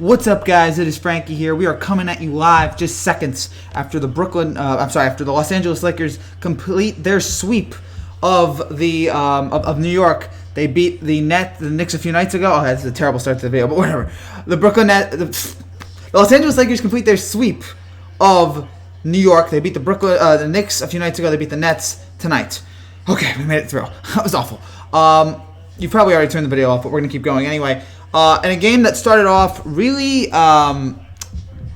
What's up, guys? It is Frankie here. We are coming at you live just seconds after the after the Los Angeles Lakers complete their sweep of the of New York. They beat the Knicks a few nights ago. Oh, that's a terrible start to the video, but whatever. The Los Angeles Lakers complete their sweep of New York. They beat the Knicks a few nights ago. They beat the Nets tonight. Okay, we made it through. That was awful. You probably already turned the video off, but we're gonna keep going anyway. In a game that started off really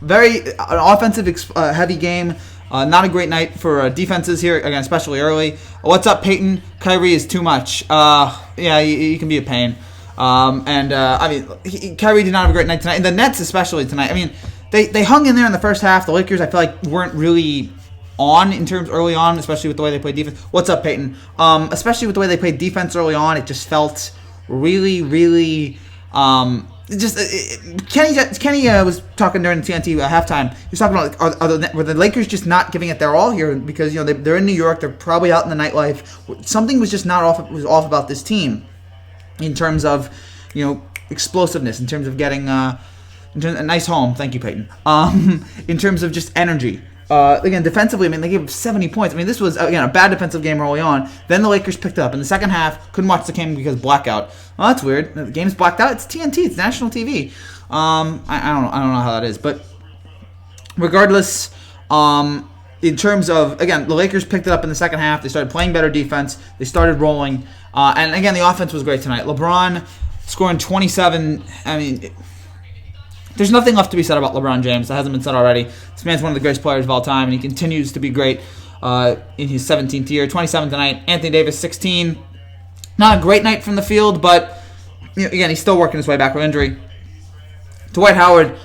very an offensive heavy game. Not a great night for defenses here, again, especially early. What's up, Peyton? Kyrie is too much. Yeah, he can be a pain. I mean, Kyrie did not have a great night tonight. And the Nets especially tonight. I mean, they hung in there in the first half. The Lakers, I feel like, weren't really on in terms early on, especially with the way they played defense. What's up, Peyton? Especially with the way they played defense early on, it just felt really... Kenny was talking during the TNT halftime. He was talking about were the Lakers just not giving it their all here because they're in New York, they're probably out in the nightlife. Something was just not off about this team in terms of explosiveness, in terms of getting a nice home. Thank you, Peyton. In terms of just energy. Again, defensively, I mean, they gave up 70 points. I mean, this was, again, a bad defensive game early on. Then the Lakers picked it up. In the second half, couldn't watch the game because blackout. Well, that's weird. The game's blacked out. It's TNT. It's national TV. I don't know how that is. But regardless, in terms of, again, the Lakers picked it up in the second half. They started playing better defense. They started rolling. And, again, the offense was great tonight. LeBron scoring 27. I mean... There's nothing left to be said about LeBron James. That hasn't been said already. This man's one of the greatest players of all time, and he continues to be great in his 17th year. 27 tonight. Anthony Davis, 16. Not a great night from the field, but again, he's still working his way back from injury. Dwight Howard,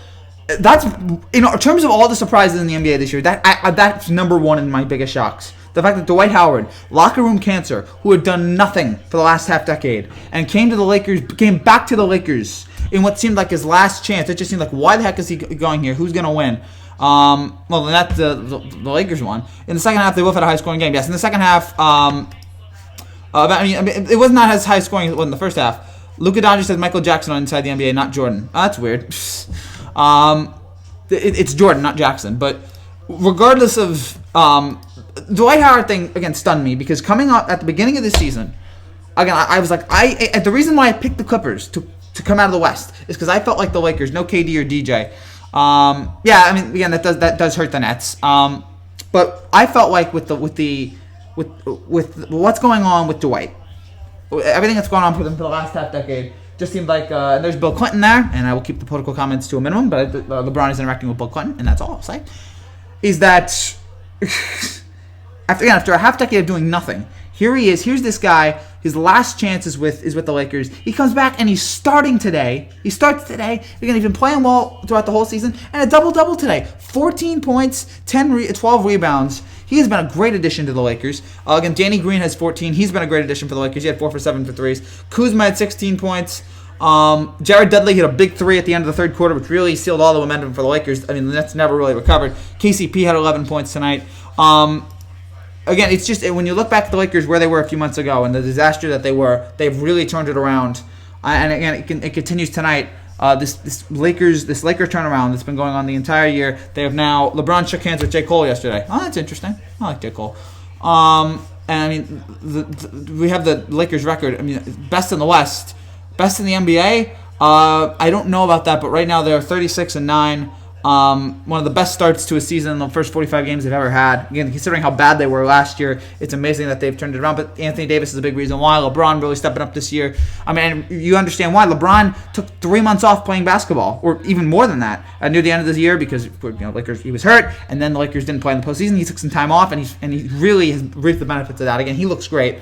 that's in terms of all the surprises in the NBA this year, that's number one in my biggest shocks. The fact that Dwight Howard, locker room cancer, who had done nothing for the last half decade, and came back to the Lakers in what seemed like his last chance. It just seemed like, why the heck is he going here? Who's going to win? Well, then the Lakers won. In the second half, they both had a high-scoring game. Yes, in the second half, it was not as high-scoring as it was in the first half. Luka Doncic says Michael Jackson on Inside the NBA, not Jordan. Oh, that's weird. It's Jordan, not Jackson. But regardless of... Dwight Howard thing, again, stunned me because coming up at the beginning of this season, again, I was like, the reason why I picked the Clippers to come out of the West is because I felt like the Lakers, no KD or DJ. Yeah, I mean, again, that does hurt the Nets. But I felt like with what's going on with Dwight, everything that's going on with him for the last half decade, just seemed like, and there's Bill Clinton there, and I will keep the political comments to a minimum, but LeBron is interacting with Bill Clinton, and that's all I'll say, is that after a half decade of doing nothing, here he is. Here's this guy. His last chance is with the Lakers. He comes back and he's starting today. He starts today. Again, he's been playing well throughout the whole season. And a double-double today. 14 points, 12 rebounds. He has been a great addition to the Lakers. Again, Danny Green has 14. He's been a great addition for the Lakers. He had 4 for 7 for threes. Kuzma had 16 points. Jared Dudley hit a big 3 at the end of the third quarter, which really sealed all the momentum for the Lakers. I mean, the Nets never really recovered. KCP had 11 points tonight. Again, it's just when you look back at the Lakers where they were a few months ago and the disaster that they were, they've really turned it around. And again, it continues tonight. This Laker turnaround that's been going on the entire year. They have now LeBron shook hands with J. Cole yesterday. Oh, that's interesting. I like J. Cole. And I mean, we have the Lakers record. I mean, best in the West, best in the NBA. I don't know about that, but right now they're 36-9. One of the best starts to a season in the first 45 games they've ever had. Again, considering how bad they were last year, it's amazing that they've turned it around. But Anthony Davis is a big reason why. LeBron really stepping up this year. I mean, you understand why. LeBron took 3 months off playing basketball, or even more than that, near the end of the year because Lakers, he was hurt, and then the Lakers didn't play in the postseason. He took some time off, and he really has reaped the benefits of that. Again, he looks great.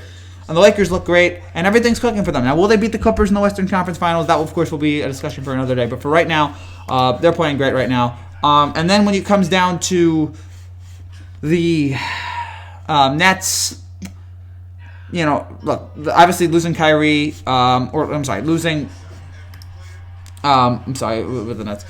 And the Lakers look great, and everything's cooking for them. Now, will they beat the Clippers in the Western Conference Finals? That, of course, will be a discussion for another day. But for right now, they're playing great right now. And then when it comes down to the Nets, look, obviously losing Kyrie, with the Nets.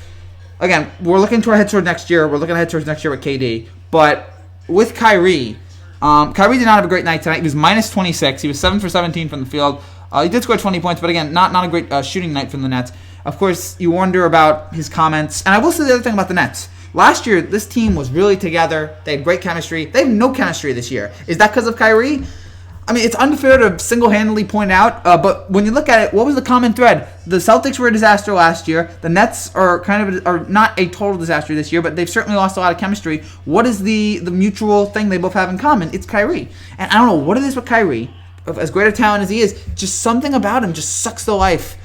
Again, we're looking ahead towards next year. We're looking ahead towards next year with KD. But with Kyrie, Kyrie did not have a great night tonight. He was minus 26. He was 7 for 17 from the field. He did score 20 points, but again, not a great shooting night from the Nets. Of course, you wonder about his comments. And I will say the other thing about the Nets. Last year, this team was really together. They had great chemistry. They have no chemistry this year. Is that because of Kyrie? I mean, it's unfair to single-handedly point out, but when you look at it, what was the common thread? The Celtics were a disaster last year. The Nets are not a total disaster this year, but they've certainly lost a lot of chemistry. What is the mutual thing they both have in common? It's Kyrie. And I don't know what it is with Kyrie, as great a talent as he is, just something about him just sucks the life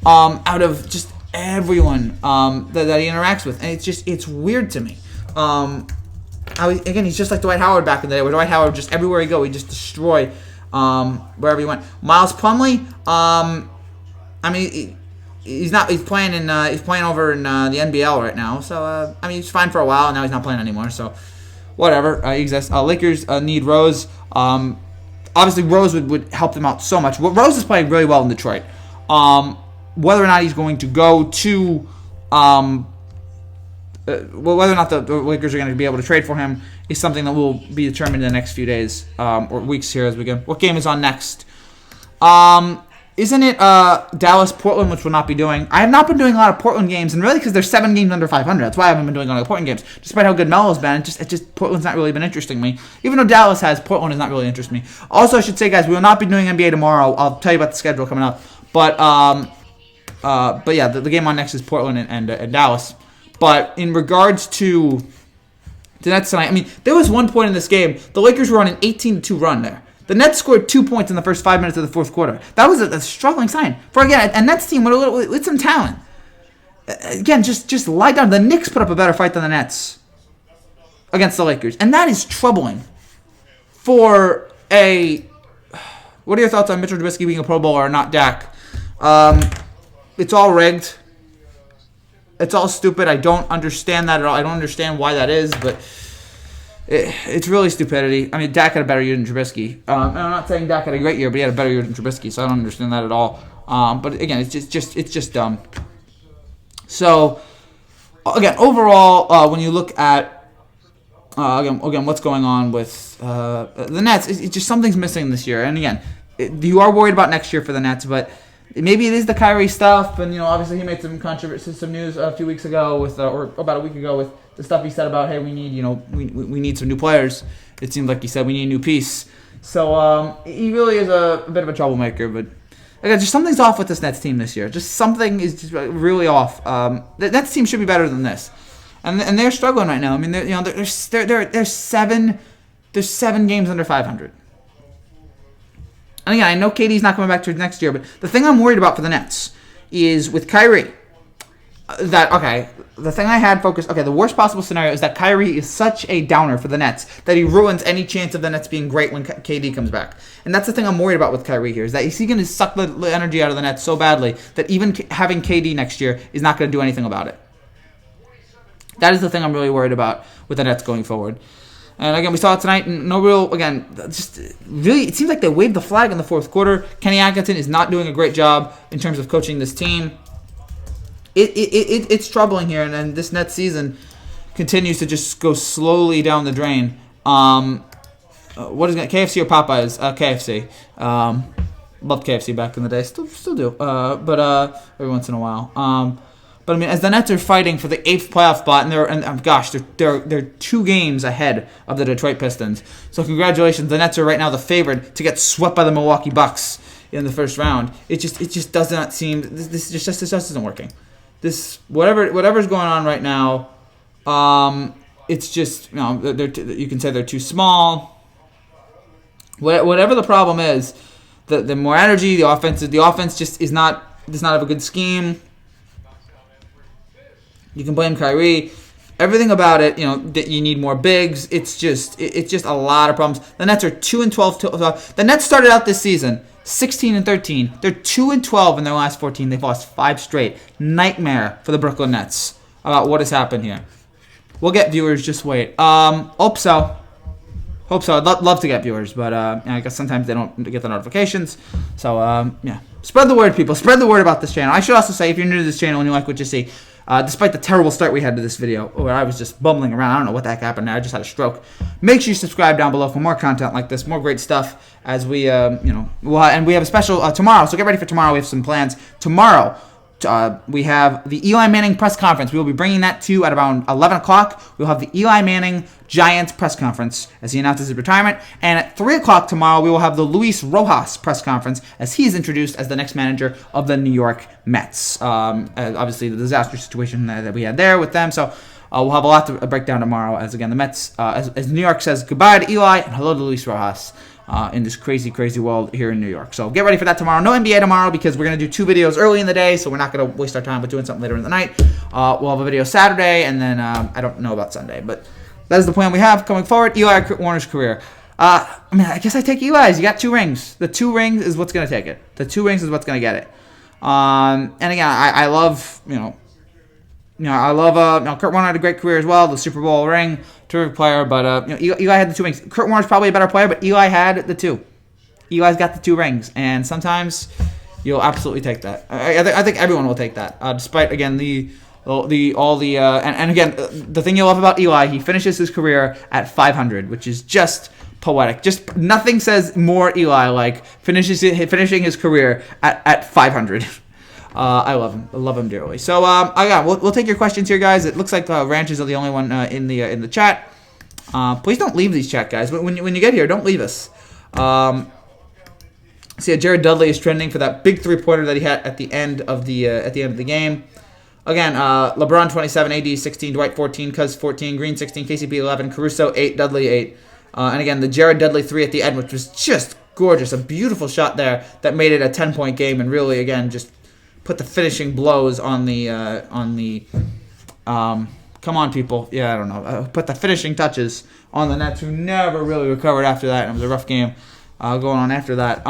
out of just everyone that he interacts with. And it's weird to me. Again, he's just like Dwight Howard back in the day, where Dwight Howard just everywhere he go, he just destroy wherever he went. Miles Plumlee, he's playing over in the NBL right now. So he's fine for a while. Now he's not playing anymore. So whatever, he exists. Lakers need Rose. Obviously, Rose would help them out so much. Rose is playing really well in Detroit. Whether or not he's going to go to whether or not the Lakers are going to be able to trade for him is something that will be determined in the next few days or weeks here as we go. What game is on next? Isn't it Dallas-Portland, which we'll not be doing? I have not been doing a lot of Portland games, and really because there's 7 games under 500. That's why I haven't been doing a lot of Portland games. Despite how good Melo's been, it just Portland's not really been interesting me. Even though Dallas has, Portland has not really interested me. Also, I should say, guys, we will not be doing NBA tomorrow. I'll tell you about the schedule coming up. But yeah, the game on next is Portland and Dallas. But in regards to the Nets tonight, there was one point in this game. The Lakers were on an 18-2 run there. The Nets scored 2 points in the first 5 minutes of the fourth quarter. That was a struggling sign. For, again, a Nets team with some talent. Again, just lie down. The Knicks put up a better fight than the Nets against the Lakers. And that is troubling for a... What are your thoughts on Mitchell Trubisky being a Pro Bowler or not Dak? It's all rigged. It's all stupid. I don't understand that at all. I don't understand why that is, but it's really stupidity. Dak had a better year than Trubisky. I'm not saying Dak had a great year, but he had a better year than Trubisky, so I don't understand that at all. But again, it's just dumb. So again, overall, when you look at again what's going on with the Nets, it's just something's missing this year. And again, you are worried about next year for the Nets, but maybe it is the Kyrie stuff, and obviously he made some news a few weeks ago or about a week ago with the stuff he said about, hey, we need we need some new players. It seemed like he said we need a new piece. So he really is a bit of a troublemaker. But again, just something's off with this Nets team this year. Just something is just really off. The Nets team should be better than this, and they're struggling right now. There's 7 games under 500. And again, I know KD's not coming back to next year, but the thing I'm worried about for the Nets is with Kyrie. The thing I had focused... the worst possible scenario is that Kyrie is such a downer for the Nets that he ruins any chance of the Nets being great when KD comes back. And that's the thing I'm worried about with Kyrie here, is that is he going to suck the energy out of the Nets so badly that even having KD next year is not going to do anything about it. That is the thing I'm really worried about with the Nets going forward. And again, we saw it tonight. It seems like they waved the flag in the fourth quarter. Kenny Atkinson is not doing a great job in terms of coaching this team. It's troubling here, and then this Nets season continues to just go slowly down the drain. What is it, KFC or Popeyes? KFC. Loved KFC back in the day. Still do. But every once in a while. But as the Nets are fighting for the 8th playoff spot, they're 2 games ahead of the Detroit Pistons. So congratulations, the Nets are right now the favorite to get swept by the Milwaukee Bucks in the first round. It just does not seem this just isn't working. This whatever's going on right now, it's just you can say they're too small. Whatever the problem is, the more energy, the offense just does not have a good scheme. You can blame Kyrie. Everything about it, that you need more bigs. It's just a lot of problems. The Nets are 2-12. The Nets started out this season 16-13. They're 2-12 in their last 14. They've lost 5 straight. Nightmare for the Brooklyn Nets about what has happened here. We'll get viewers. Just wait. Hope so. I'd love to get viewers, but I guess sometimes they don't get the notifications. So yeah, spread the word, people. Spread the word about this channel. I should also say, if you're new to this channel and you like what you see. Despite the terrible start we had to this video, where I was just bumbling around, I don't know what the heck happened there, I just had a stroke. Make sure you subscribe down below for more content like this, more great stuff, as we, and we have a special tomorrow, so get ready for tomorrow. We have some plans tomorrow. we have the Eli Manning press conference. We will be bringing that to you at around 11 o'clock. We'll have the Eli Manning Giants press conference as he announces his retirement. And at 3 o'clock tomorrow, we will have the Luis Rojas press conference as he is introduced as the next manager of the New York Mets. Obviously, the disaster situation that we had there with them. So we'll have a lot to break down tomorrow as, again, the Mets, as New York says goodbye to Eli and hello to Luis Rojas. In this crazy, crazy world here in New York. So get ready for that tomorrow. No NBA tomorrow because we're going to do 2 videos early in the day, so we're not going to waste our time with doing something later in the night. We'll have a video Saturday, and then I don't know about Sunday, but that is the plan we have coming forward. Eli Warner's career. I guess I take Eli's. You got 2 rings. The 2 rings is what's going to take it. The 2 rings is what's going to get it. And again, I love, Kurt Warner had a great career as well. The Super Bowl ring, terrific player. But Eli had the 2 rings. Kurt Warner's probably a better player, but Eli had the 2. Eli's got the 2 rings, and sometimes you'll absolutely take that. I think everyone will take that, despite again the thing you love about Eli, he finishes his career at 500, which is just poetic. Just nothing says more Eli like finishing his career at 500. I love him. I love him dearly. So, we'll take your questions here, guys. It looks like Ranches are the only one in the chat. Please don't leave these chat, guys. When you get here, don't leave us. See, Jared Dudley is trending for that big 3-pointer that he had at the end of the game. Again, LeBron 27, AD 16, Dwight 14, Cuz 14, Green 16, KCP 11, Caruso 8, Dudley 8. And again, the Jared Dudley 3 at the end, which was just gorgeous. A beautiful shot there that made it a 10-point game and really, again, just put the finishing blows on the come on, people. Yeah, I don't know. Put the finishing touches on the Nets, who never really recovered after that. It was a rough game going on after that.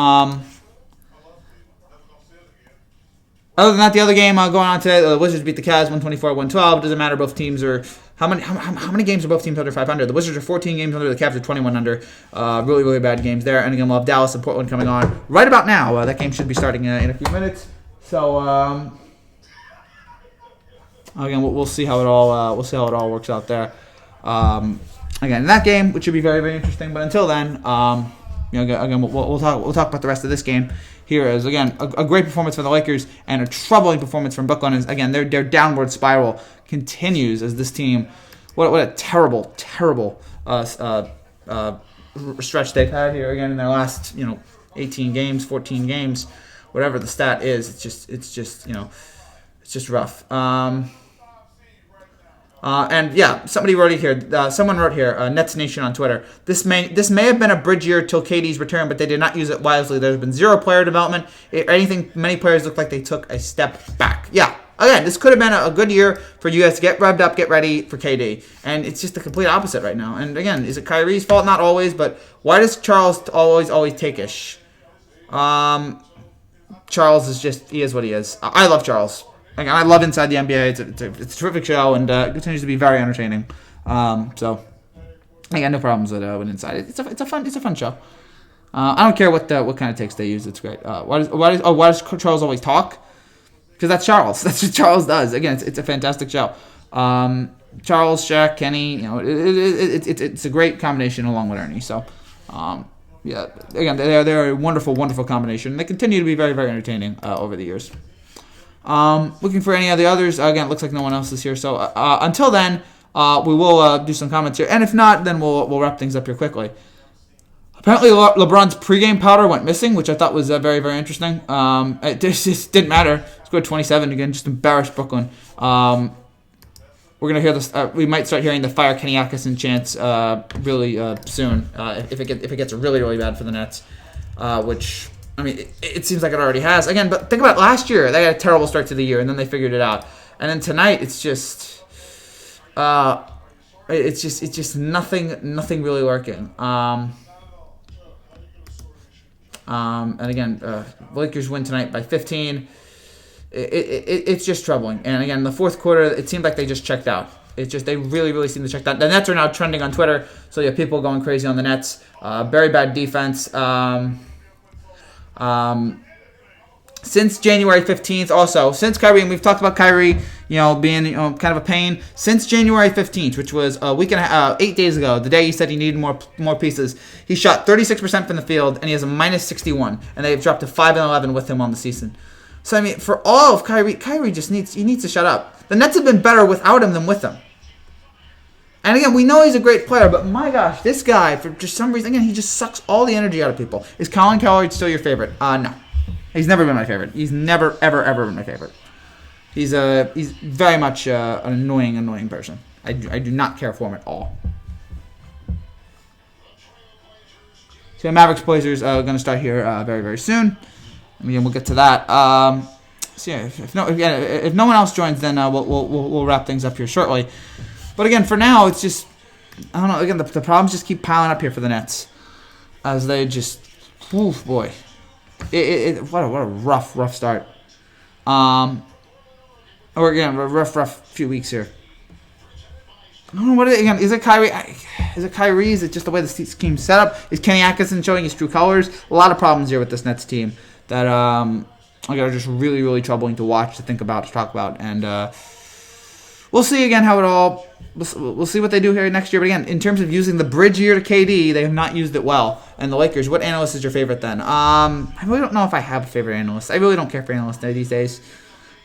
Other than that, the other game going on today, the Wizards beat the Cavs 124-112. Doesn't matter. Both teams are how many games are both teams under 500? The Wizards are 14 games under. The Cavs are 21 under. Really, really bad games there. And again, we'll have Dallas and Portland coming on right about now. That game should be starting in a few minutes. So again, we'll see how it all works out there. Again, in that game, which should be very, very interesting. But until then, again, we'll talk about the rest of this game. Here is again a great performance from the Lakers and a troubling performance from Brooklyn. Is again their downward spiral continues as this team. What a terrible stretch they've had here again in their last 18 games, 14 games, whatever the stat is. It's just rough. And yeah, someone wrote here, Nets Nation on Twitter. This may have been a bridge year till KD's return, but they did not use it wisely. There's been 0 player development. If anything, many players look like they took a step back. Yeah, again, this could have been a good year for you guys to get revved up, get ready for KD. And it's just the complete opposite right now. And again, is it Kyrie's fault? Not always, but why does Charles always take-ish? Charles he is what he is. I love Charles. Again, I love Inside the NBA. It's a terrific show and continues to be very entertaining. So, again, no problems with Inside. It's a fun show. I don't care what kind of takes they use. It's great. Why does Charles always talk? Because that's Charles. That's what Charles does. Again, it's a fantastic show. Charles, Shaq, Kenny. It's a great combination along with Ernie. So, yeah. Again, they're a wonderful, wonderful combination. They continue to be very, very entertaining over the years. Looking for any of the others. Again, it looks like no one else is here. So until then, we will do some comments here. And if not, then we'll wrap things up here quickly. Apparently, LeBron's pregame powder went missing, which I thought was very, very interesting. It just didn't matter. Scored 27 again, just embarrassed Brooklyn. We're gonna hear this. We might start hearing the fire Kenny Atkinson chants really soon if it gets really, really bad for the Nets, which. I mean, it seems like it already has. Again, but think about last year. They had a terrible start to the year, and then they figured it out. And then tonight, it's just nothing really working. And again, Lakers win tonight by 15. It's just troubling. And again, the fourth quarter, it seemed like they just checked out. They really, really seem to check out. The Nets are now trending on Twitter, so you have people going crazy on the Nets. Very bad defense. Since January 15th, also, since Kyrie, and we've talked about Kyrie, being, kind of a pain, since January 15th, which was a week and 8 days ago, the day he said he needed more pieces, he shot 36% from the field, and he has a minus 61, and they've dropped to 5-11 with him on the season. So, I mean, for all of Kyrie just needs to shut up. The Nets have been better without him than with him. And again, we know he's a great player, but my gosh, this guy, for just some reason, again, he just sucks all the energy out of people. Is Colin Cowherd still your favorite? No. He's never been my favorite. He's never, ever, ever been my favorite. He's very much an annoying person. I do not care for him at all. So Mavericks Blazers are going to start here very, very soon. And again, we'll get to that. So yeah, if no one else joins, then we'll wrap things up here shortly. But again, for now, it's just, I don't know. Again, the problems just keep piling up here for the Nets, as they just, oof, boy, what a rough start. Or again, a rough few weeks here. I don't know what again. Is it Kyrie? Is it just the way the team's set up? Is Kenny Atkinson showing his true colors? A lot of problems here with this Nets team that are just really, really troubling to watch, to think about, to talk about, and we'll see again how it all. We'll see what they do here next year. But again, in terms of using the bridge year to KD, they have not used it well. And the Lakers, what analyst is your favorite then? I really don't know if I have a favorite analyst. I really don't care for analysts these days.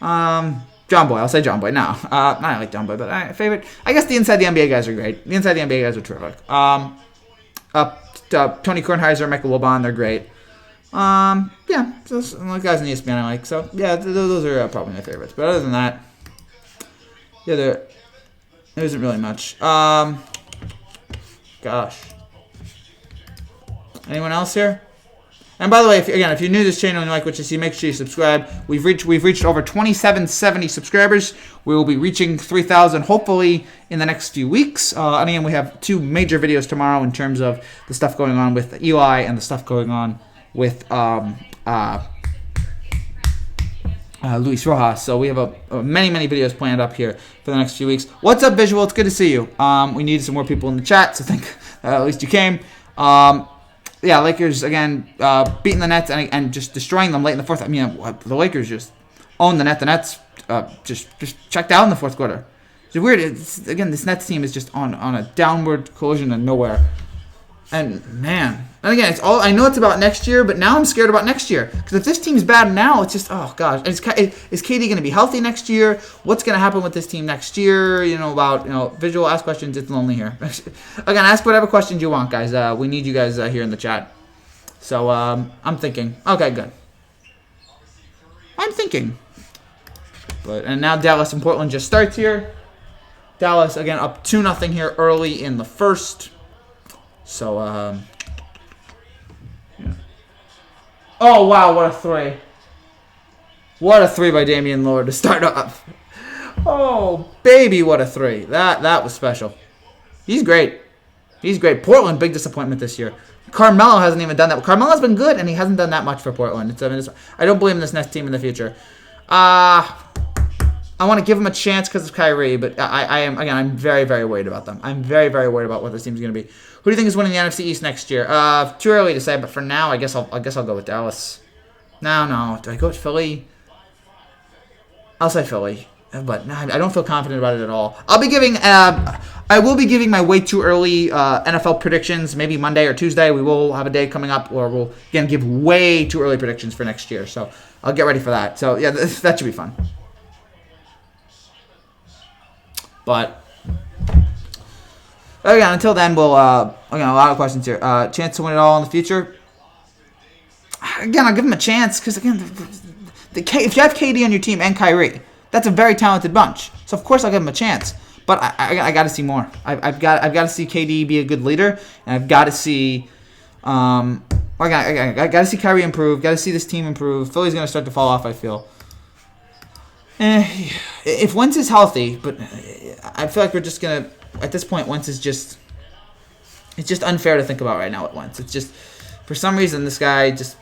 John Boy. I'll say John Boy. No, not like John Boy, but favorite. I guess the Inside the NBA guys are great. The Inside the NBA guys are terrific. Tony Kornheiser, Michael Wilbon, they're great. Yeah, those guys in ESPN I like. So yeah, those are probably my favorites. But other than that, yeah, there isn't really much. Gosh. Anyone else here? And by the way, if you're new to this channel and you like what you see, make sure you subscribe. We've reached over 2,770 subscribers. We will be reaching 3,000 hopefully in the next few weeks. And again, we have 2 major videos tomorrow in terms of the stuff going on with Eli and the stuff going on with Luis Rojas. So we have many videos planned up here for the next few weeks. What's up, Visual? It's good to see you. We needed some more people in the chat, so thank at least you came. Yeah, Lakers again beating the Nets and just destroying them late in the fourth. I mean, the Lakers just owned the net. The Nets just checked out in the fourth quarter. It's weird. Again, this Nets team is just on a downward collision of nowhere. And man, and again, it's all I know. It's about next year, but now I'm scared about next year because if this team's bad now, it's just is KD going to be healthy next year? What's going to happen with this team next year? Visual, ask questions. It's lonely here. Again, ask whatever questions you want, guys. We need you guys here in the chat. So I'm thinking. Okay, good. I'm thinking. And now Dallas and Portland just starts here. Dallas again up 2-0 here early in the first. So, yeah. Oh, wow, what a 3. What a 3 by Damian Lillard to start off. Oh, baby, what a 3. That was special. He's great. Portland, big disappointment this year. Carmelo hasn't even done that. Carmelo's been good, and he hasn't done that much for Portland. I don't believe in this next team in the future. I want to give them a chance because of Kyrie, but I'm very, very worried about them. I'm very, very worried about what this team's going to be. Who do you think is winning the NFC East next year? Too early to say, but for now, I guess I'll go with Dallas. No. Do I go with Philly? I'll say Philly, but no, I don't feel confident about it at all. I will be giving my way too early NFL predictions. Maybe Monday or Tuesday. We will have a day coming up where we'll again give way too early predictions for next year. So I'll get ready for that. So yeah, that should be fun. But again, until then, we'll again a lot of questions here. Chance to win it all in the future. Again, I'll give him a chance because again, if you have KD on your team and Kyrie, that's a very talented bunch. So of course I'll give him a chance. But I got to see more. I've got to see KD be a good leader, and I've got to see I got to see Kyrie improve. Got to see this team improve. Philly's gonna start to fall off, I feel. If Wentz is healthy, but I feel like we're just gonna at this point. Wentz is just it's just unfair to think about right now at Wentz. It's just for some reason this guy just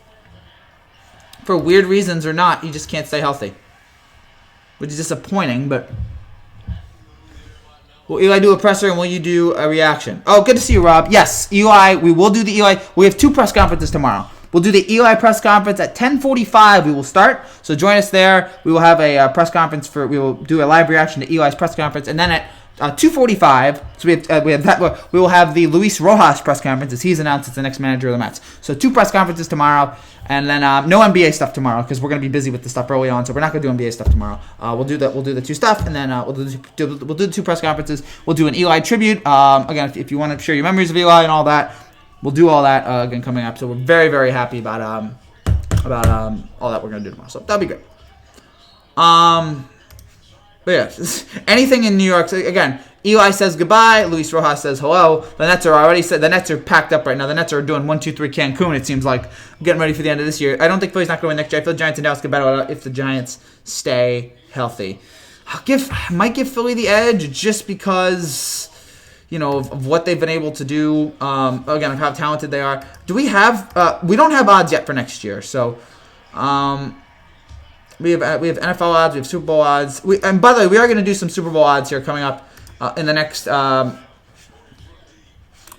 for weird reasons or not, he just can't stay healthy, which is disappointing. But will Eli do a presser and will you do a reaction? Oh, good to see you, Rob. Yes, Eli. We will do the Eli. We have 2 press conferences tomorrow. We'll do the Eli press conference at 10:45. We will start. So join us there. We will have a press conference we will do a live reaction to Eli's press conference. And then at 2:45. So we will have the Luis Rojas press conference as he's announced as the next manager of the Mets. So 2 press conferences tomorrow, and then no NBA stuff tomorrow because we're gonna be busy with the stuff early on. So we're not gonna do NBA stuff tomorrow. We'll do the 2 stuff, and then we'll do the 2 press conferences. We'll do an Eli tribute. Again, if you want to share your memories of Eli and all that, we'll do all that again coming up. So we're very, very happy about all that we're gonna do tomorrow. So that'll be great. But yeah, anything in New York. Again, Eli says goodbye. Luis Rojas says hello. The Nets are packed up right now. The Nets are doing 1, 2, 3 Cancun. It seems like getting ready for the end of this year. I don't think Philly's not going to win next year. I feel the Giants and Dallas get better if the Giants stay healthy. Might give Philly the edge just because of what they've been able to do. Again, of how talented they are. Do we have? We don't have odds yet for next year, so. We have NFL odds, we have Super Bowl odds. And by the way, we are going to do some Super Bowl odds here coming up in the next.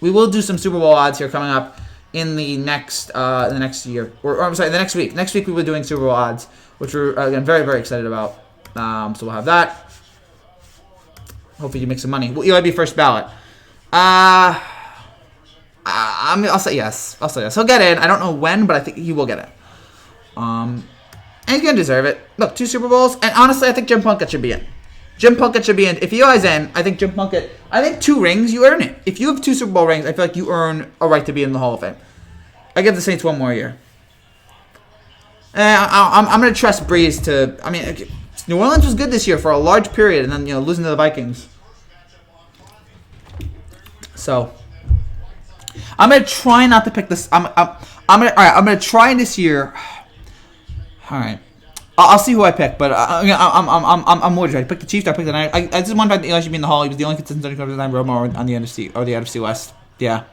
We will do some Super Bowl odds here coming up in the next year, or I'm sorry, the next week. Next week we will be doing Super Bowl odds, which we're again very, very excited about. So we'll have that. Hopefully you make some money. Will Eli be first ballot? I'll say yes. He'll get in. I don't know when, but I think he will get in. And he's going to deserve it. Look, 2 Super Bowls. And honestly, I think Jim Plunkett should be in. If Eli's in, I think 2 rings, you earn it. If you have 2 Super Bowl rings, I feel like you earn a right to be in the Hall of Fame. I give the Saints 1 more year. I'm going to trust Breeze to... I mean, New Orleans was good this year for a large period, and then, losing to the Vikings. So, I'm going to try not to pick this... I'm going to try this year... All right, I'll see who I pick, but I'm worried. I picked the Chiefs. I picked the Niners. I just wonder if Eli should be in the Hall. He was the only consistent coach at the time. Romo on the NFC West. Yeah.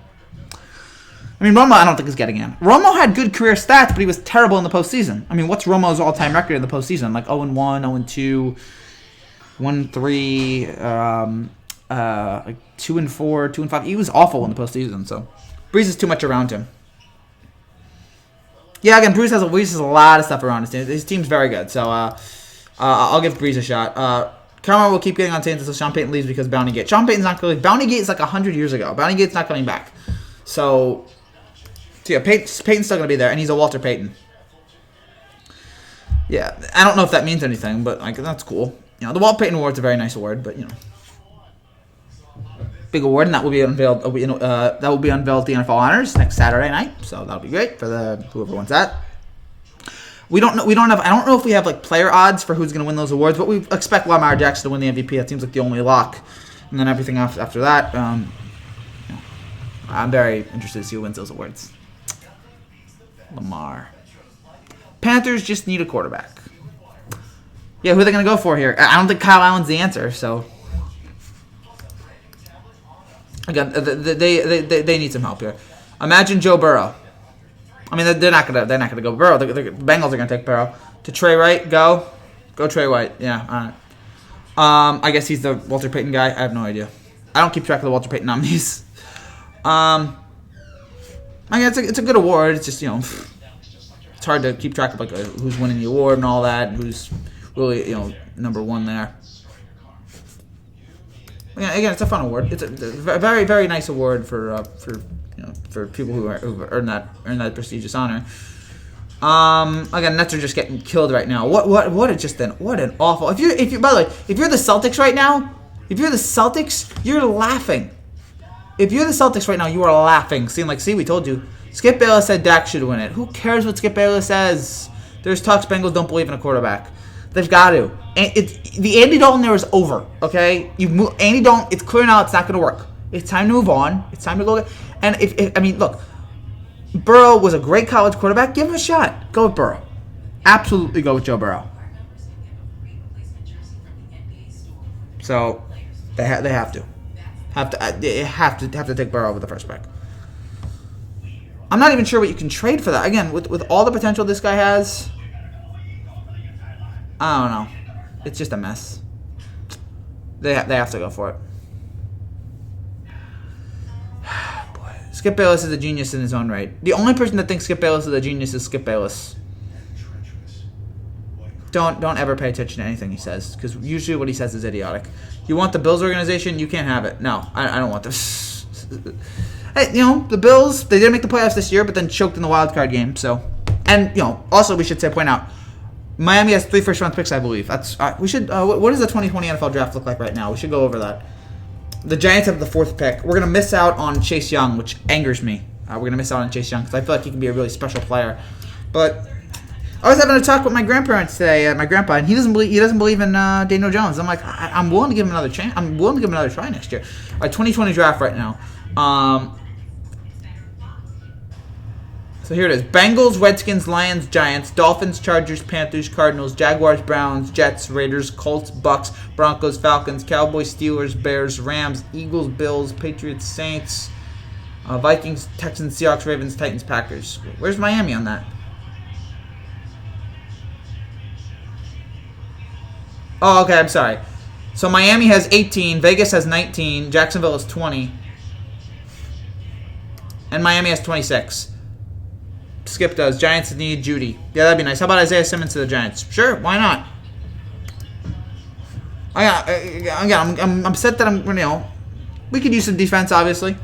I mean, Romo, I don't think is getting in. Romo had good career stats, but he was terrible in the postseason. I mean, what's Romo's all-time record in the postseason? Like 0-1, 0-2, 1-3, like 2-4, 2-5. He was awful in the postseason. So Breeze is too much around him. Yeah, again, Breeze has a lot of stuff around his team. His team's very good, so I'll give Breeze a shot. Cameron will keep getting on Saints until Sean Payton leaves because Bounty Gate. Sean Payton's not going. Bounty Gate is like 100 years ago. Bounty Gate's not coming back. So yeah, Payton's still going to be there, and he's a Walter Payton. Yeah, I don't know if that means anything, but like that's cool. The Walter Payton Award's a very nice award, but big award, and that will be unveiled. That will be unveiled at the NFL Honors next Saturday night. So that'll be great for whoever wants that. We don't know. I don't know if we have like player odds for who's going to win those awards, but we expect Lamar Jackson to win the MVP. That seems like the only lock, and then everything after that. I'm very interested to see who wins those awards. Lamar. Panthers just need a quarterback. Yeah, who are they going to go for here? I don't think Kyle Allen's the answer. So. Again, they need some help here. Imagine Joe Burrow. I mean, they're not gonna go Burrow. The Bengals are gonna take Burrow. To Trey White, go Trey White. Yeah, all right. I guess he's the Walter Payton guy. I have no idea. I don't keep track of the Walter Payton nominees. I mean, it's a good award. It's just it's hard to keep track of like who's winning the award and all that, and who's really number one there. Again, it's a fun award. It's a very, very nice award for people who earn that prestigious honor. Again, Nets are just getting killed right now. What an awful. If you by the way, if you're the Celtics right now, you're laughing. If you're the Celtics right now, you are laughing. See, we told you. Skip Bayless said Dak should win it. Who cares what Skip Bayless says? There's talks Bengals don't believe in a quarterback. They've got to. The Andy Dalton era is over, okay? Andy Dalton, it's clear now it's not going to work. It's time to move on. It's time to go. And look, Burrow was a great college quarterback. Give him a shot. Go with Burrow. Absolutely go with Joe Burrow. So they have to take Burrow over the first pick. I'm not even sure what you can trade for that. Again, with all the potential this guy has, I don't know. It's just a mess. They have to go for it. Boy, Skip Bayless is a genius in his own right. The only person that thinks Skip Bayless is a genius is Skip Bayless. don't ever pay attention to anything he says, because usually what he says is idiotic. You want the Bills organization? You can't have it. No, I don't want this. Hey, the Bills, they didn't make the playoffs this year, but then choked in the wild card game. So, and also we should point out, Miami has 3 first-round picks, I believe. That's we should. What does the 2020 NFL draft look like right now? We should go over that. The Giants have the 4th pick. We're gonna miss out on Chase Young, which angers me. We're gonna miss out on Chase Young because I feel like he can be a really special player. But I was having a talk with my grandparents today, my grandpa, and he doesn't believe in Daniel Jones. I'm like, I'm willing to give him another chance. I'm willing to give him another try next year. Our 2020 draft right now. So here it is. Bengals, Redskins, Lions, Giants, Dolphins, Chargers, Panthers, Cardinals, Jaguars, Browns, Jets, Raiders, Colts, Bucks, Broncos, Falcons, Cowboys, Steelers, Bears, Rams, Eagles, Bills, Patriots, Saints, Vikings, Texans, Seahawks, Ravens, Titans, Packers. Where's Miami on that? Oh, okay, I'm sorry. So Miami has 18, Vegas has 19, Jacksonville has 20, and Miami has 26. Skip does. Giants need Judy. Yeah, that'd be nice. How about Isaiah Simmons to the Giants? Sure, why not? I'm upset that we could use some defense, obviously,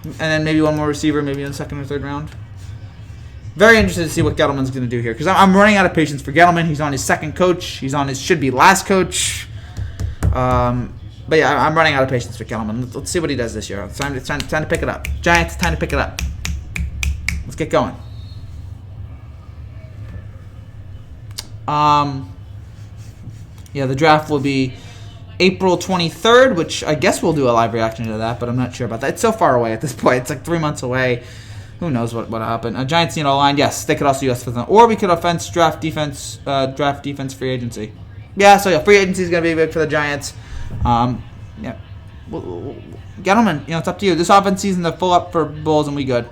and then maybe one more receiver, maybe in the 2nd or 3rd round. Very interested to see what Gettleman's going to do here, because I'm running out of patience for Gettleman. He's on his 2nd coach. He's on his should-be last coach. But yeah, I'm running out of patience for Gettleman. Let's see what he does this year. It's time to pick it up. Giants, time to pick it up. Let's get going. Yeah, the draft will be April 23rd, which I guess we'll do a live reaction to that, but I'm not sure about that. It's so far away at this point. It's like 3 months away. Who knows what happened? Giants need O-line. Yes, they could also use for them. Or we could draft defense, free agency. Yeah, so free agency is going to be big for the Giants. Yeah. Gentlemen, it's up to you. This offense season, they're full up for Bulls, and we good.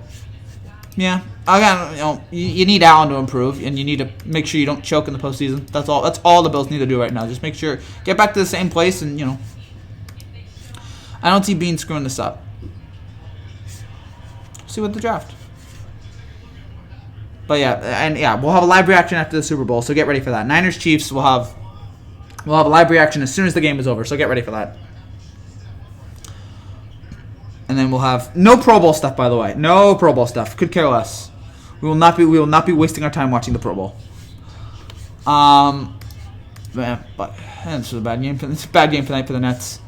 Yeah. Again, you need Allen to improve, and you need to make sure you don't choke in the postseason. That's all the Bills need to do right now. Just make sure, get back to the same place, and, I don't see Bean screwing this up. See what the draft. But yeah, we'll have a live reaction after the Super Bowl, so get ready for that. Niners Chiefs, we'll have a live reaction as soon as the game is over, so get ready for that. And then we'll have no Pro Bowl stuff, by the way. No Pro Bowl stuff. Could care less. We will not be wasting our time watching the Pro Bowl. But it's a bad game. It's a bad game tonight for the Nets.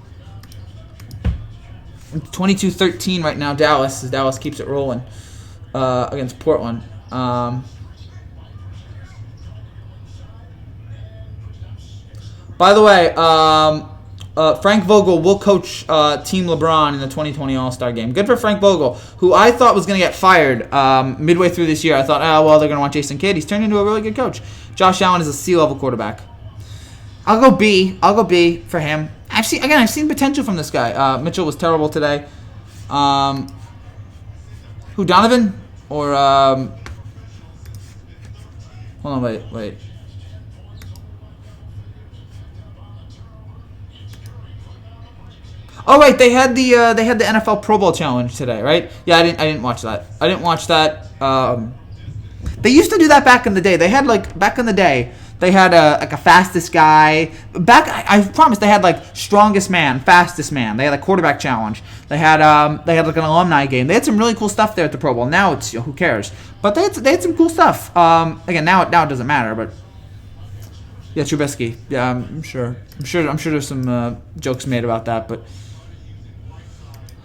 22-13 right now, Dallas, as Dallas keeps it rolling against Portland. By the way, Frank Vogel will coach Team LeBron in the 2020 All-Star Game. Good for Frank Vogel, who I thought was going to get fired midway through this year. I thought, they're going to want Jason Kidd. He's turned into a really good coach. Josh Allen is a C-level quarterback. I'll go B for him. I've seen potential from this guy. Mitchell was terrible today. Who, Donovan? Or, hold on, wait. Oh, right, they had the NFL Pro Bowl Challenge today, right? Yeah, I didn't watch that. They used to do that back in the day. They had they had a fastest guy. I promise they had strongest man, fastest man. They had a quarterback challenge. They had an alumni game. They had some really cool stuff there at the Pro Bowl. Now it's who cares? But they had some cool stuff. Again, now it doesn't matter. But yeah, Trubisky. Yeah, I'm sure there's some jokes made about that. But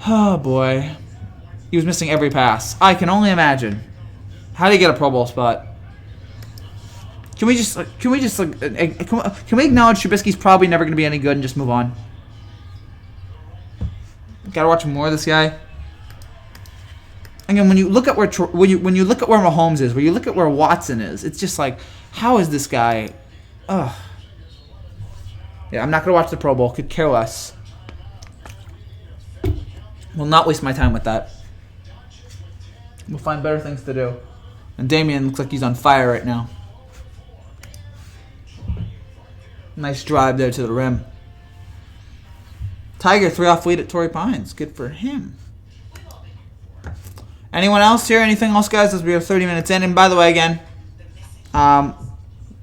oh boy, he was missing every pass. I can only imagine. How do you get a Pro Bowl spot? Can we acknowledge Trubisky's probably never going to be any good and just move on? Got to watch more of this guy. Again, when you look at where Mahomes is, when you look at where Watson is, it's just how is this guy? Ugh. Yeah, I'm not going to watch the Pro Bowl. Could care less. Will not waste my time with that. We'll find better things to do. And Damian looks like he's on fire right now. Nice drive there to the rim. Tiger 3-off lead at Torrey Pines. Good for him. Anyone else here? Anything else, guys? As we have 30 minutes in. And by the way, again,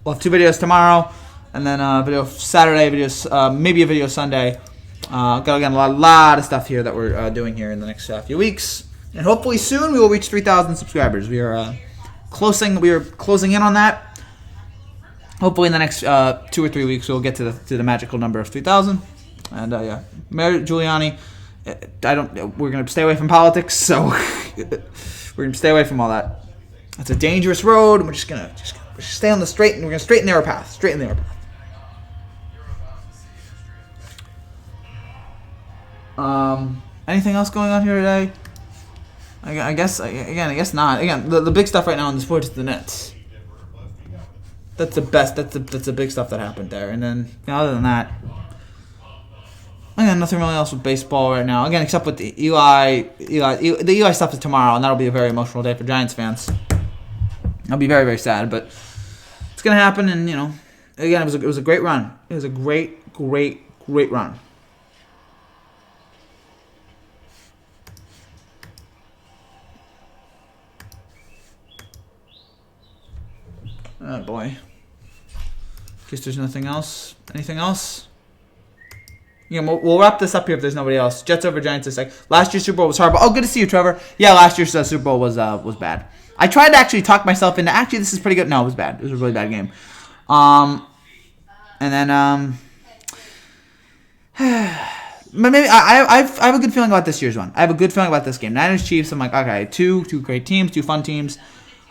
we'll we'll have 2 videos tomorrow, and then a video Saturday, maybe a video Sunday. Got again a lot of stuff here that we're doing here in the next few weeks, and hopefully soon we will reach 3,000 subscribers. We are closing in on that. Hopefully in the next 2 or 3 weeks we'll get to the magical number of 3,000. And yeah, Mayor Giuliani. We're gonna stay away from politics, so we're gonna stay away from all that. It's a dangerous road, and we're just gonna stay on the straight, and we're gonna straight and narrow path. Anything else going on here today? I guess not. Again, the big stuff right now in the sport is the Nets. That's the best. That's the big stuff that happened there. And then other than that, again, nothing really else with baseball right now. Again, except with the Eli. The Eli stuff is tomorrow, and that'll be a very emotional day for Giants fans. I'll be very, very sad, but it's gonna happen. And again, it was a great run. It was a great run. Oh boy. Guess there's nothing else. Anything else? Yeah, we'll wrap this up here if there's nobody else. Jets over Giants this like last year's Super Bowl was horrible. Oh, good to see you, Trevor. Yeah, last year's Super Bowl was bad. I tried to actually talk myself into this is pretty good. No, it was bad. It was a really bad game. And then maybe I have a good feeling about this year's one. I have a good feeling about this game. Niners Chiefs. I'm like, okay, two great teams, 2 fun teams.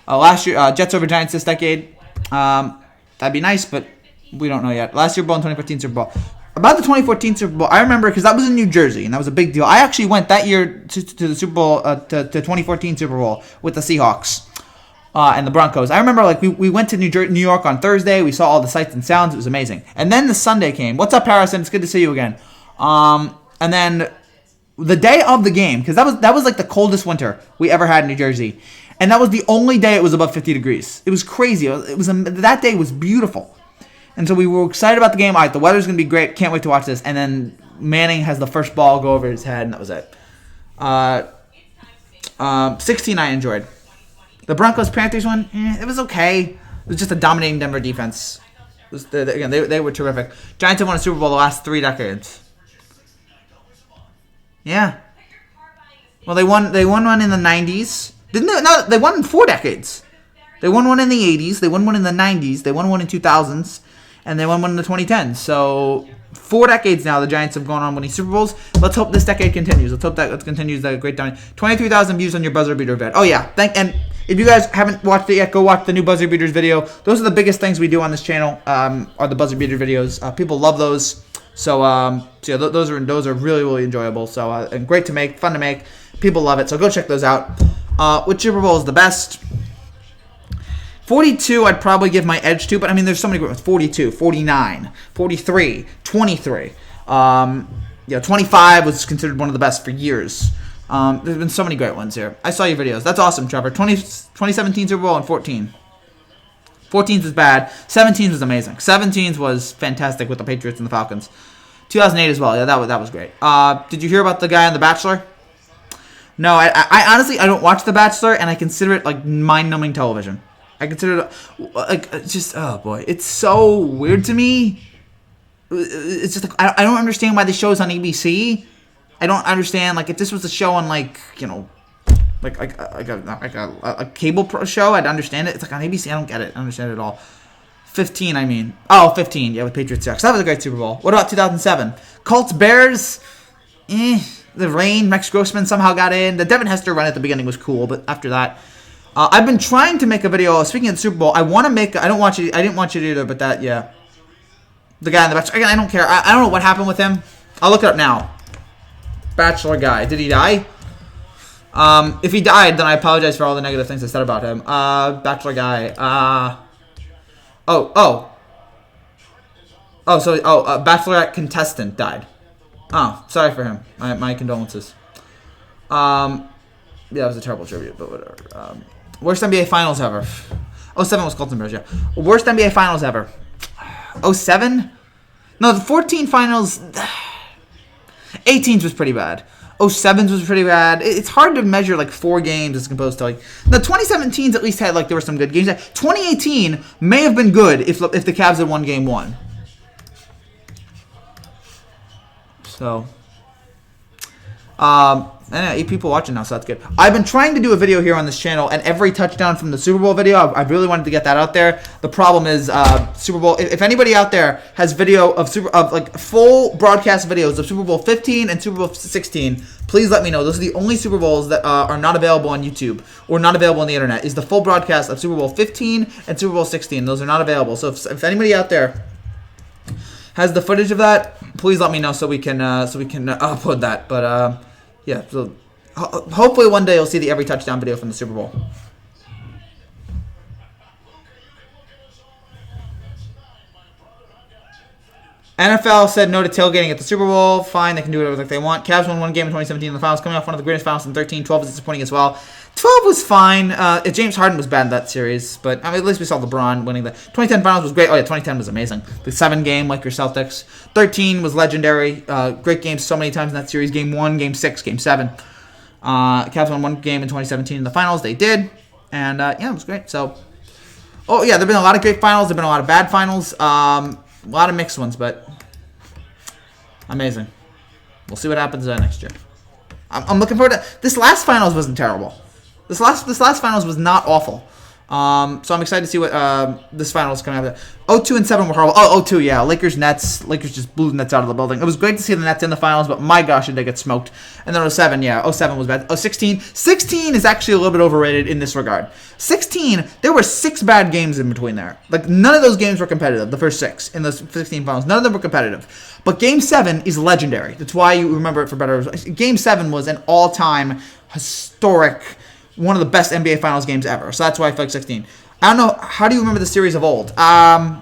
Last year Jets over Giants this decade. That'd be nice, but we don't know yet. Last Super Bowl and 2014 Super Bowl. About the 2014 Super Bowl, I remember because that was in New Jersey, and that was a big deal. I actually went that year to the Super Bowl, to 2014 Super Bowl with the Seahawks and the Broncos. I remember we went to New York on Thursday. We saw all the sights and sounds. It was amazing. And then the Sunday came. What's up, Harrison? It's good to see you again. And then the day of the game, because that was like the coldest winter we ever had in New Jersey. And that was the only day it was above 50 degrees. It was crazy. That day was beautiful. And so we were excited about the game. All right, the weather's going to be great. Can't wait to watch this. And then Manning has the first ball go over his head, and that was it. 16 I enjoyed. The Broncos-Panthers one, it was okay. It was just a dominating Denver defense. Again, they were terrific. Giants have won a Super Bowl the last 3 decades. Yeah. Well, they won one in the 90s. Didn't they? No, they won in 4 decades. They won one in the 80s. They won one in the 90s. They won one in 2000s. And they won one in the 2010s. So 4 decades now the Giants have gone on winning Super Bowls. Let's hope this decade continues. Let's hope that continues that great dominance. 23,000 views on your buzzer beater vid. Oh yeah, and if you guys haven't watched it yet, go watch the new buzzer beaters video. Those are the biggest things we do on this channel. Are the buzzer beater videos. People love those. So yeah, those are really, really enjoyable. So and great to make, fun to make. People love it. So go check those out. Which Super Bowl is the best? 42 I'd probably give my edge to, but I mean there's so many great ones. 42, 49, 43, 23. 25 was considered one of the best for years. There's been so many great ones here. I saw your videos. That's awesome, Trevor. 2017 Super Bowl and 14. 14 was bad. 17 was amazing. 17 was fantastic with the Patriots and the Falcons. 2008 as well. Yeah, that was great. Did you hear about the guy on The Bachelor? No, I honestly I don't watch The Bachelor, and I consider it like mind-numbing television. I consider it like just oh boy, it's so weird to me. It's just like I don't understand why the show is on ABC. I don't understand like if this was a show on like like a cable show, I'd understand it. It's like on ABC, I don't get it. I don't understand it at all. 15, I mean. Oh, 15, yeah, with Patriots Seahawks. That was a great Super Bowl. What about 2007? Colts Bears? The rain. Rex Grossman somehow got in. The Devin Hester run at the beginning was cool, but after that, I've been trying to make a video. Speaking of the Super Bowl, I want to make. I didn't watch it either, but that yeah. The guy in the Bachelor. Again, I don't care. I don't know what happened with him. I'll look it up now. Bachelor guy. Did he die? If he died, then I apologize for all the negative things I said about him. Bachelor guy. Bachelorette contestant died. Oh, sorry for him. My condolences. Yeah, it was a terrible tribute, but whatever. Worst NBA Finals ever. 07 was Colton Bears, yeah. Worst NBA Finals ever. 07? No, the 14 Finals. 18 was pretty bad. 07's was pretty bad. It's hard to measure like 4 games as opposed to like the 2017s. At least had like there were some good games. 2018 may have been good if the Cavs had won Game 1. So, and 8 people watching now, so that's good. I've been trying to do a video here on this channel, and every touchdown from the Super Bowl video, I really wanted to get that out there. The problem is Super Bowl. If anybody out there has video of like full broadcast videos of Super Bowl 15 and Super Bowl 16, please let me know. Those are the only Super Bowls that are not available on YouTube or not available on the internet. Is the full broadcast of Super Bowl 15 and Super Bowl 16? Those are not available. So if anybody out there has the footage of that, please let me know so we can upload that. But yeah, so hopefully one day you'll see the every touchdown video from the Super Bowl. NFL said no to tailgating at the Super Bowl. Fine, they can do whatever they want. Cavs won 1 game in 2017 in the finals, coming off one of the greatest finals in 13. 12 was disappointing as well. 12 was fine. James Harden was bad in that series, but I mean, at least we saw LeBron winning the 2010 finals was great. Oh yeah, 2010 was amazing. The 7-game Lakers Celtics. 13 was legendary. Great games so many times in that series. Game 1, Game 6, Game 7. Cavs won 1 game in 2017 in the finals. They did, and yeah, it was great. So, oh yeah, there've been a lot of great finals. There've been a lot of bad finals. A lot of mixed ones, but amazing. We'll see what happens next year. I'm looking forward to this. Last finals wasn't terrible. This last finals was not awful. So I'm excited to see what this finals coming out of. 02 and 7 were horrible. 02, yeah. Lakers Nets. Lakers just blew the Nets out of the building. It was great to see the Nets in the finals, but my gosh, did they get smoked. And then 07, yeah. 07 was bad. 16 is actually a little bit overrated in this regard. 16, there were 6 bad games in between there. Like, none of those games were competitive, the first 6 in the 16 finals. None of them were competitive. But Game 7 is legendary. That's why you remember it for better. Game 7 was an all-time historic, one of the best NBA Finals games ever. So that's why I feel like 16. I don't know. How do you remember the series of old? I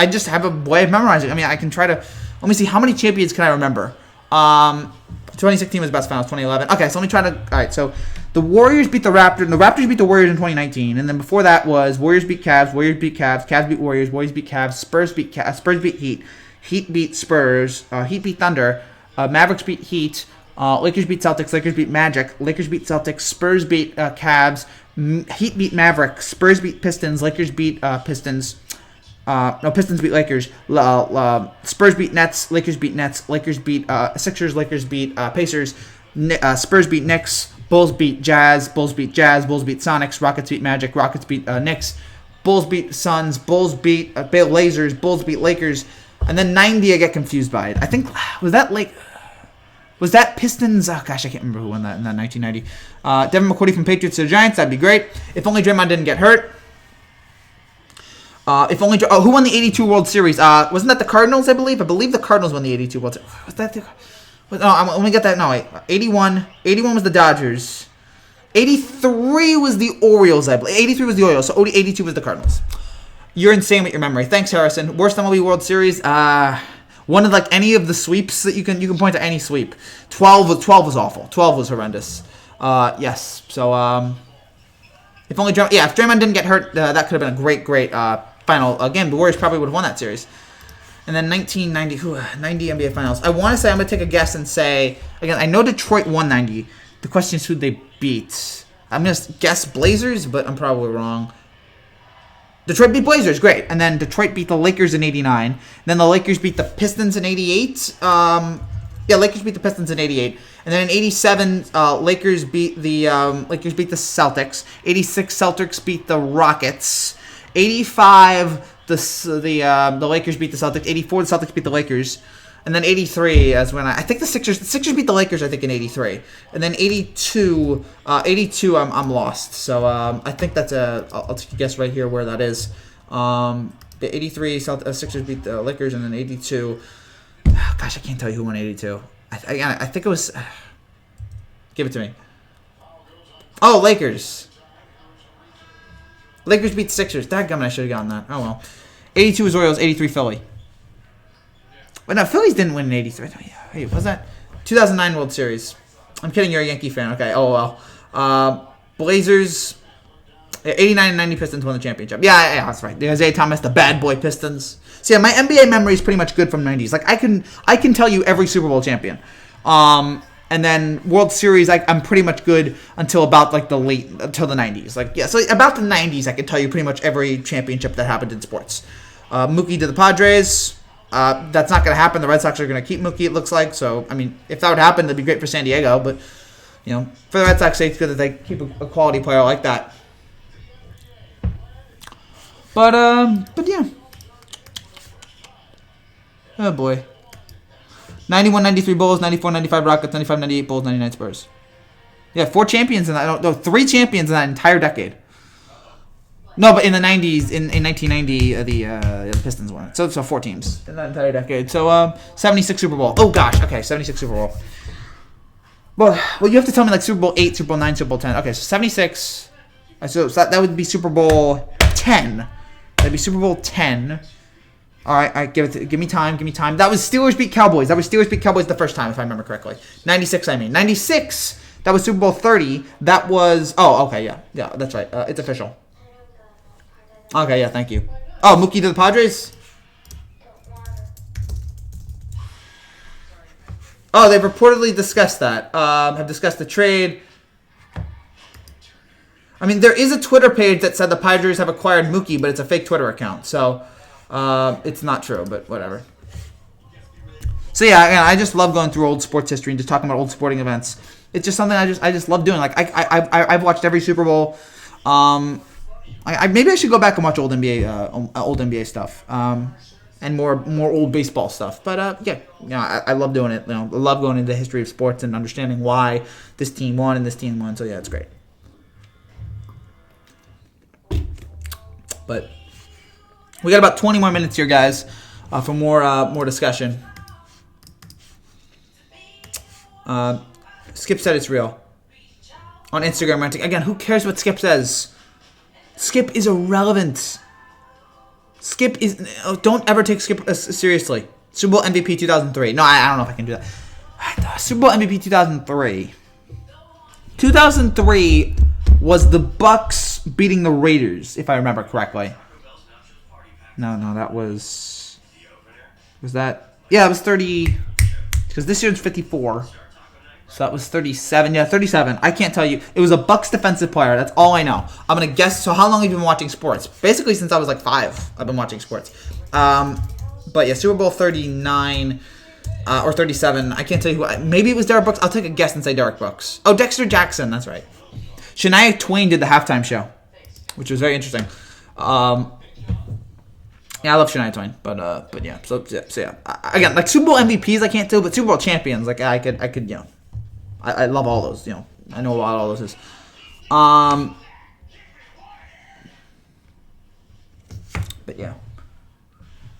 just have a way of memorizing. I mean, I can try to. Let me see. How many champions can I remember? 2016 was the best finals. 2011. Okay, so let me try to. All right, so the Warriors beat the Raptors. And the Raptors beat the Warriors in 2019. And then before that was Warriors beat Cavs. Warriors beat Cavs. Cavs beat Warriors. Warriors beat Cavs. Spurs beat Spurs beat Heat. Heat beat Spurs. Heat beat Thunder. Mavericks beat Heat. Lakers beat Celtics. Lakers beat Magic. Lakers beat Celtics. Spurs beat Cavs. Heat beat Mavericks. Spurs beat Pistons. Lakers beat Pistons. Pistons beat Lakers. Spurs beat Nets. Lakers beat Nets. Lakers beat Sixers. Lakers beat Pacers. Spurs beat Knicks. Bulls beat Jazz. Bulls beat Jazz. Bulls beat Sonics. Rockets beat Magic. Rockets beat Knicks. Bulls beat Suns. Bulls beat Blazers. Bulls beat Lakers. And then 90, I get confused by it. I think, was that Pistons? Oh, gosh, I can't remember who won that in that 1990. Devin McCourty from Patriots to the Giants. That'd be great. If only Draymond didn't get hurt. Who won the 82 World Series? Wasn't that the Cardinals, I believe? I believe the Cardinals won the 82 World Series. Was that let me get that. No, wait. 81 was the Dodgers. 83 was the Orioles, I believe. 83 was the Orioles, so 82 was the Cardinals. You're insane with your memory. Thanks, Harrison. Worst MLB World Series? One of like any of the sweeps that you can point to any sweep. 12 was awful. 12 was horrendous. Yes. So if Draymond didn't get hurt, that could have been a great final game. The Warriors probably would have won that series. And then 1990, 90 NBA Finals. I want to say, I'm going to take a guess and say, again, I know Detroit won 90. The question is who they beat. I'm going to guess Blazers, but I'm probably wrong. Detroit beat Blazers, great. And then Detroit beat the Lakers in 89. Then the Lakers beat the Pistons in 88. Lakers beat the Pistons in 88. And then in 87, Lakers beat the Celtics. 86, Celtics beat the Rockets. 85, the Lakers beat the Celtics. 84, the Celtics beat the Lakers. And then 83 is when I think the Sixers beat the Lakers, I think, in 83. And then 82, I'm lost. So I think that's I'll take a guess right here where that is. The 83, Sixers beat the Lakers, and then 82. Gosh, I can't tell you who won 82. I think it was. Give it to me. Oh, Lakers. Lakers beat the Sixers. Dadgummit, I should have gotten that. Oh well. 82 was Orioles. 83 Philly. But no, Phillies didn't win in 83. Hey, was that 2009 World Series? I'm kidding, you're a Yankee fan. Okay, oh well. Blazers, 89 and 90 Pistons won the championship. Yeah, that's right. The Isaiah Thomas, the bad boy Pistons. So yeah, my NBA memory is pretty much good from 90s. Like I can tell you every Super Bowl champion. And then World Series, I'm pretty much good until about like until the 90s. Like, yeah, so about the 90s, I can tell you pretty much every championship that happened in sports. Mookie to the Padres. That's not going to happen. The Red Sox are going to keep Mookie, it looks like. So, I mean, if that would happen, that'd be great for San Diego. But, you know, for the Red Sox sake, it's good that they keep a quality player like that. But yeah. Oh, boy. 91-93 Bulls, 94-95 Rockets, 95-98 Bulls, 99 Spurs. Yeah, 4 champions in that. No, 3 champions in that entire decade. No, but in the 90s, in 1990, the Pistons won it. So 4 teams in that entire decade. So 76 Super Bowl. Oh gosh, okay, 76 Super Bowl. Well, you have to tell me like Super Bowl 8, Super Bowl 9, Super Bowl 10. Okay, so 76. So that would be Super Bowl 10. That'd be Super Bowl 10. All right, give me time. That was Steelers beat Cowboys. The first time, if I remember correctly. 96, I mean. 96, that was Super Bowl 30. That was, okay, yeah, that's right. It's official. Okay, yeah, thank you. Oh, Mookie to the Padres? Oh, they've reportedly discussed that. Have discussed the trade. I mean, there is a Twitter page that said the Padres have acquired Mookie, but it's a fake Twitter account, so... it's not true, but whatever. So yeah, again, I just love going through old sports history and just talking about old sporting events. It's just something I just love doing. Like I've watched every Super Bowl. Maybe I should go back and watch old NBA stuff. And more old baseball stuff. But yeah, I love doing it. I love going into the history of sports and understanding why this team won and this team won. So yeah, it's great. But we got about 20 more minutes here, guys, for more discussion. Skip said it's real. On Instagram ranting. Again, who cares what Skip says? Skip is irrelevant. Skip is... don't ever take Skip seriously. Super Bowl MVP 2003. No, I don't know if I can do that. Super Bowl MVP 2003. 2003 was the Bucks beating the Raiders, if I remember correctly. No, that was... Was that... Yeah, it was 30... Because this year's 54. So that was 37. Yeah, 37. I can't tell you. It was a Bucks defensive player. That's all I know. I'm going to guess. So how long have you been watching sports? Basically since I was like 5, I've been watching sports. But yeah, Super Bowl 39 or 37. I can't tell you who. Maybe it was Derek Brooks. I'll take a guess and say Derek Brooks. Oh, Dexter Jackson. That's right. Shania Twain did the halftime show, which was very interesting. Yeah, I love Shania Twain, but yeah. So yeah. Again, like Super Bowl MVPs, I can't do, but Super Bowl champions, like I could, you know, I love all those. You know, I know what all those is. But yeah.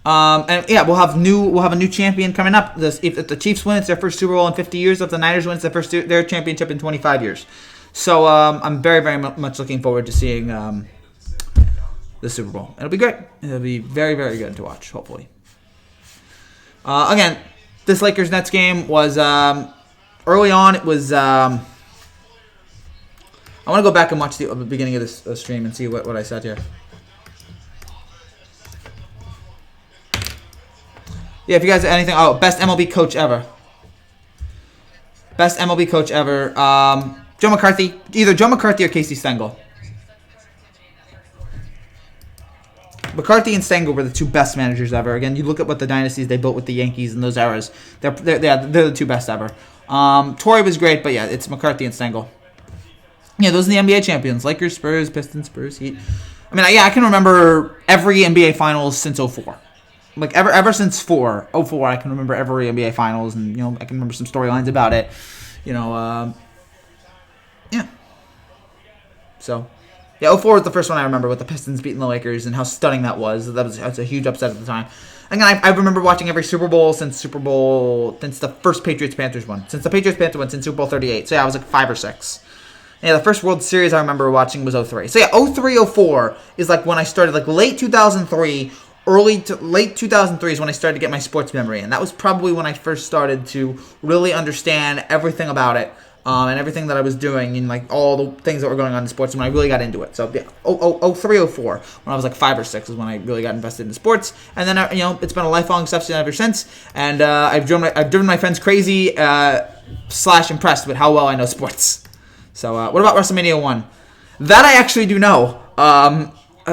And yeah, we'll have a new champion coming up. If the Chiefs win, it's their first Super Bowl in 50 years. If the Niners win, it's their championship in 25 years. So I'm very, very much looking forward to seeing the Super Bowl. It'll be great. It'll be very, very good to watch, hopefully. Again, this Lakers-Nets game was, early on, it was, I want to go back and watch the beginning of this stream and see what I said here. Yeah, if you guys have anything, best MLB coach ever. Best MLB coach ever. Joe McCarthy. Either Joe McCarthy or Casey Stengel. McCarthy and Stengel were the 2 best managers ever. Again, you look at what the dynasties they built with the Yankees in those eras. They're the 2 best ever. Torrey was great, but yeah, it's McCarthy and Stengel. Yeah, those are the NBA champions. Lakers, Spurs, Pistons, Spurs, Heat. I mean, yeah, I can remember every NBA Finals since 04. Like, ever since 04, I can remember every NBA Finals, and, you know, I can remember some storylines about it. You know, yeah. So... Yeah, 04 was the first one I remember with the Pistons beating the Lakers and how stunning that was. That was a huge upset at the time. Again, I remember watching every Super Bowl since the first Patriots-Panthers one. Since the Patriots-Panthers one, since Super Bowl 38. So yeah, I was like 5 or 6. Yeah, the first World Series I remember watching was 03. So yeah, 03, 04 is like when I started, like late 2003, late 2003 is when I started to get my sports memory. And that was probably when I first started to really understand everything about it. And everything that I was doing and like all the things that were going on in sports when I really got into it. So yeah, 03, 04, when I was like 5 or 6 is when I really got invested in sports. And then, you know, it's been a lifelong stuff ever since. And I've driven my friends crazy / impressed with how well I know sports. So what about WrestleMania 1? That I actually do know.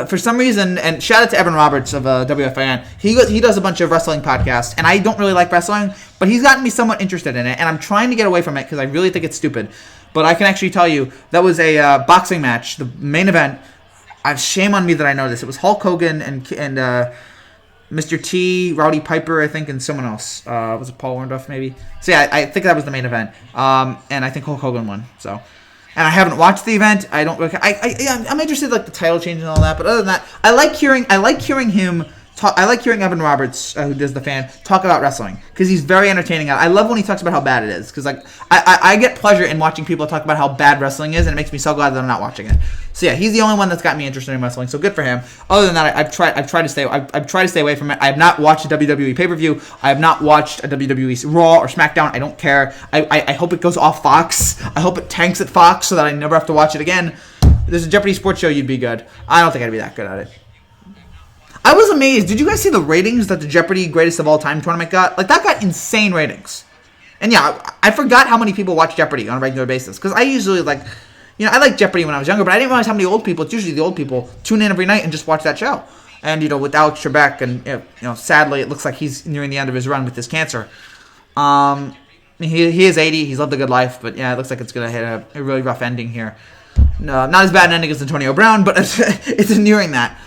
For some reason, and shout out to Evan Roberts of WFIN, he does a bunch of wrestling podcasts, and I don't really like wrestling, but he's gotten me somewhat interested in it, and I'm trying to get away from it because I really think it's stupid. But I can actually tell you, that was a boxing match, the main event. Shame on me that I know this. It was Hulk Hogan and Mr. T, Rowdy Piper, I think, and someone else. Was it Paul Orndorff, maybe? So yeah, I think that was the main event, and I think Hulk Hogan won, so... And I haven't watched the event. I don't. I'm interested in like the title change and all that. But other than that, I like hearing him talk. I like hearing Evan Roberts, who does the fan, talk about wrestling because he's very entertaining. I love when he talks about how bad it is because like I get pleasure in watching people talk about how bad wrestling is, and it makes me so glad that I'm not watching it. So yeah, he's the only one that's got me interested in wrestling. So good for him. Other than that, I've tried to stay away from it. I have not watched a WWE pay-per-view. I have not watched a WWE Raw or SmackDown. I don't care. I hope it goes off Fox. I hope it tanks at Fox so that I never have to watch it again. If there's a Jeopardy sports show, you'd be good. I don't think I'd be that good at it. I was amazed. Did you guys see the ratings that the Jeopardy Greatest of All Time tournament got? Like, that got insane ratings. And yeah, I forgot how many people watch Jeopardy on a regular basis. Because I usually, like, I liked Jeopardy when I was younger, but I didn't realize how many old people, it's usually the old people, tune in every night and just watch that show. And, with Alex Trebek, and, sadly, it looks like he's nearing the end of his run with this cancer. He is 80. He's lived a good life, but yeah, it looks like it's going to hit a really rough ending here. No, not as bad an ending as Antonio Brown, but it's nearing that.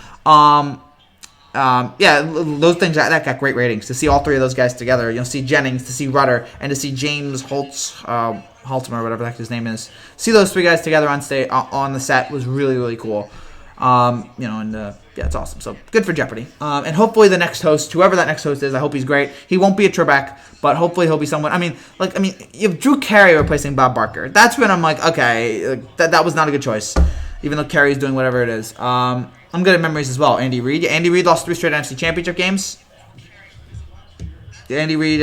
Those things that got great ratings. To see all three of those guys together, see Jennings, to see Rudder, and to see James Haltmer, whatever the heck his name is. See those three guys together on the set was really, really cool. It's awesome. So good for Jeopardy. And hopefully the next host, whoever that next host is, I hope he's great. He won't be a Trebek, but hopefully he'll be someone. You have Drew Carey replacing Bob Barker. That's when I'm like, okay, that was not a good choice, even though Carey's doing whatever it is. I'm good at memories as well. Andy Reid. Andy Reid lost 3 straight NFC Championship games. Andy Reid,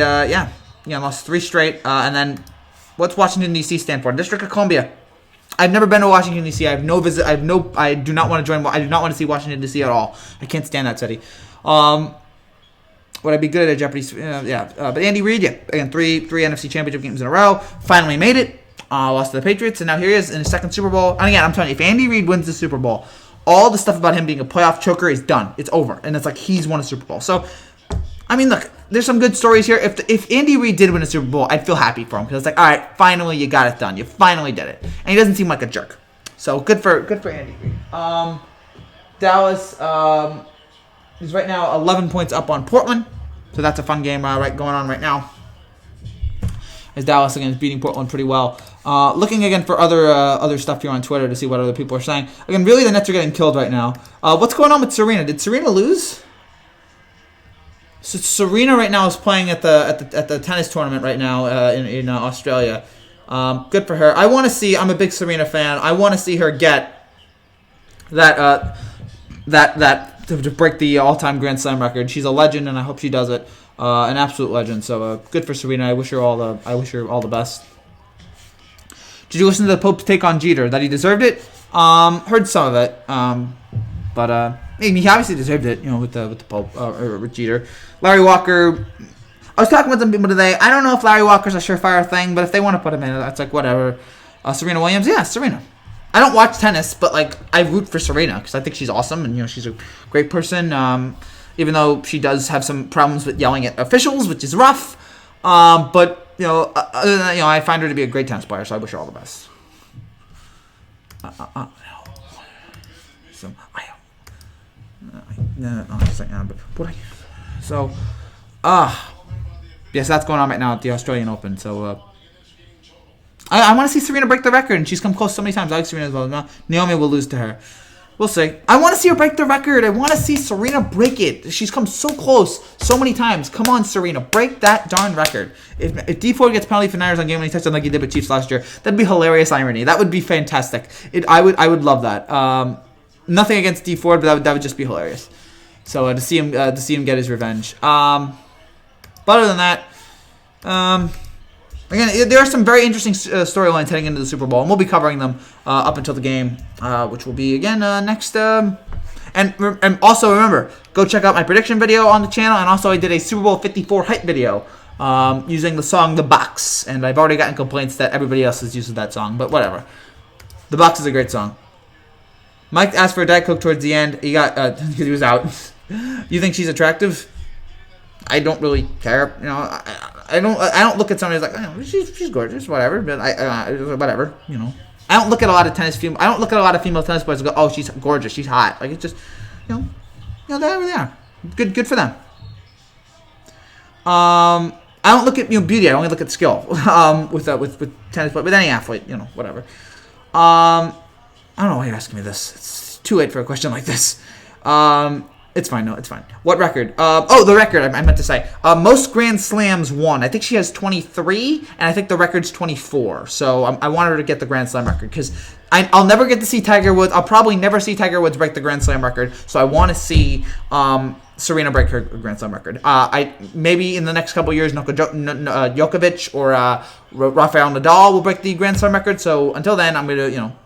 lost 3 straight. And then, what's Washington D.C. stand for? District of Columbia. I've never been to Washington D.C. I do not want to join. I do not want to see Washington D.C. at all. I can't stand that city. Would I be good at Jeopardy? But Andy Reid, again, three NFC Championship games in a row. Finally made it. Lost to the Patriots, and now here he is in his second Super Bowl. And again, I'm telling you, if Andy Reid wins the Super Bowl, all the stuff about him being a playoff choker is done. It's over. And it's like he's won a Super Bowl. So, look, there's some good stories here. If Andy Reid did win a Super Bowl, I'd feel happy for him. Because it's like, all right, finally you got it done. You finally did it. And he doesn't seem like a jerk. So, good for Andy Reid. Dallas is right now 11 points up on Portland. So, that's a fun game going on right now. As Dallas, again, is beating Portland pretty well. Looking again for other stuff here on Twitter to see what other people are saying. Again, really the Nets are getting killed right now. What's going on with Serena? Did Serena lose? So Serena right now is playing at the tennis tournament right now in Australia. Good for her. I want to see. I'm a big Serena fan. I want to see her get that to break the all-time Grand Slam record. She's a legend, and I hope she does it. An absolute legend. So good for Serena. I wish her all the best. Did you listen to the Pope's take on Jeter that he deserved it? Heard some of it, but he obviously deserved it. With the Pope or with Jeter. Larry Walker. I was talking with some people today. I don't know if Larry Walker's a surefire thing, but if they want to put him in, that's like whatever. Serena Williams, yeah, Serena. I don't watch tennis, but like I root for Serena because I think she's awesome and she's a great person. Even though she does have some problems with yelling at officials, which is rough. But other than that, I find her to be a great tennis player, so I wish her all the best. Yes, that's going on right now at the Australian Open. So I want to see Serena break the record, and she's come close so many times. I like Serena as well. No, Naomi will lose to her. We'll see. I want to see her break the record. I want to see Serena break it. She's come so close so many times. Come on, Serena. Break that darn record. If D Ford gets penalty for Niners on game when he touched on like he did with Chiefs last year, that'd be hilarious irony. That would be fantastic. I would love that. Nothing against D Ford, but that would just be hilarious. So to see him get his revenge. But other than that, again, there are some very interesting storylines heading into the Super Bowl, and we'll be covering them up until the game, which will be, again, next. And also, remember, go check out my prediction video on the channel, and also I did a Super Bowl 54 hype video using the song The Box. And I've already gotten complaints that everybody else is using that song, but whatever. The Box is a great song. Mike asked for a Diet Coke towards the end. He got, because he was out. You think she's attractive? I don't really care. You know, I don't look at somebody who's like, oh, she's gorgeous, whatever. But whatever, you know. I don't look at a lot of female tennis players and go, oh, she's gorgeous, she's hot. Like, it's just, you know, they are. Good for them. I don't look at beauty. I only look at skill. With tennis, but with any athlete, you know, whatever. I don't know why you're asking me this. It's too late for a question like this. It's fine. No, it's fine. What record? The record. I meant to say. Most Grand Slams won. I think she has 23, and I think the record's 24. So I wanted her to get the Grand Slam record because I'll never get to see Tiger Woods. I'll probably never see Tiger Woods break the Grand Slam record. So I want to see Serena break her Grand Slam record. Maybe in the next couple of years, Djokovic or Rafael Nadal will break the Grand Slam record. So until then, I'm gonna, you know,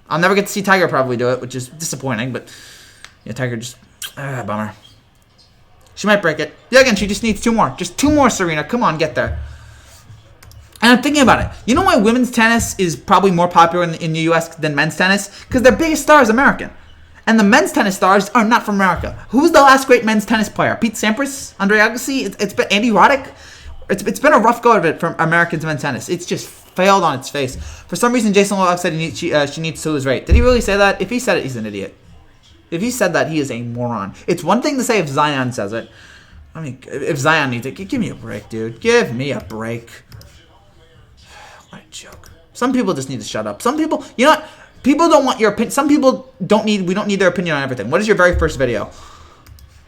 I'll never get to see Tiger probably do it, which is disappointing. But yeah, Tiger just. Bummer. She might break it. Yeah, again, she just needs 2 more. Just 2 more, Serena. Come on, get there. And I'm thinking about it. You know why women's tennis is probably more popular in the U.S. than men's tennis? Because their biggest star is American. And the men's tennis stars are not from America. Who was the last great men's tennis player? Pete Sampras? Andre Agassi? It's been Andy Roddick? It's been a rough go of it from Americans men's tennis. It's just failed on its face. For some reason, Jason Love said she needs to lose weight. Did he really say that? If he said it, he's an idiot. If he said that, he is a moron. It's one thing to say if Zion says it. I mean, if Zion needs it, give me a break, dude. Give me a break. What a joke. Some people just need to shut up. Some people, you know what? People don't want your opinion. Some people we don't need their opinion on everything. What is your very first video?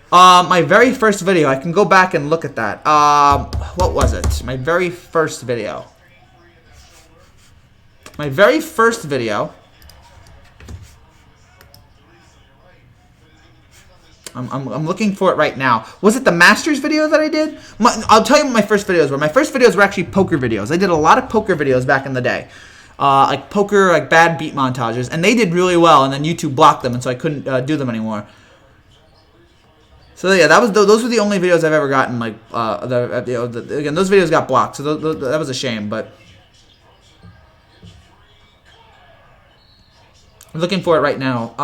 My very first video, I can go back and look at that. What was it? My very first video. I'm looking for it right now. Was it the Masters video that I did? I'll tell you what my first videos were. My first videos were actually poker videos. I did a lot of poker videos back in the day. Like poker, like bad beat montages. And they did really well, and then YouTube blocked them, and so I couldn't do them anymore. So yeah, those were the only videos I've ever gotten. Like, again, those videos got blocked, so that was a shame, but... I'm looking for it right now.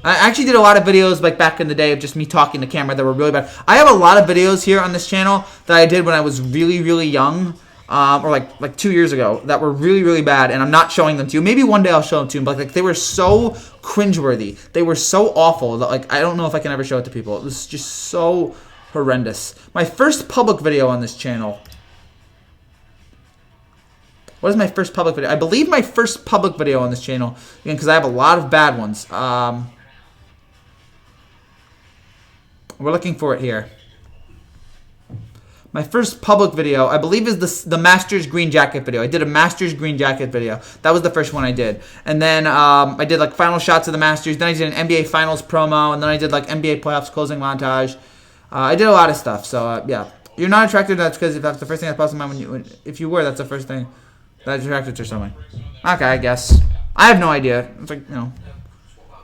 I actually did a lot of videos like back in the day of just me talking to camera that were really bad. I have a lot of videos here on this channel that I did when I was really, really young, or like 2 years ago, that were really, really bad, and I'm not showing them to you. Maybe one day I'll show them to you, but like they were so cringeworthy. They were so awful that like I don't know if I can ever show it to people. It was just so horrendous. My first public video on this channel. What is my first public video? I believe my first public video on this channel, again, because I have a lot of bad ones. We're looking for it here. My first public video, I believe, is the Masters Green Jacket video. I did a Masters Green Jacket video. That was the first one I did. And then I did like final shots of the Masters. Then I did an NBA Finals promo. And then I did like NBA Playoffs closing montage. I did a lot of stuff. So, yeah. You're not attracted to that because if that's the first thing that pops in my mind. If you were, that's the first thing that's attracted to someone. Okay, I guess. I have no idea. It's like, you know.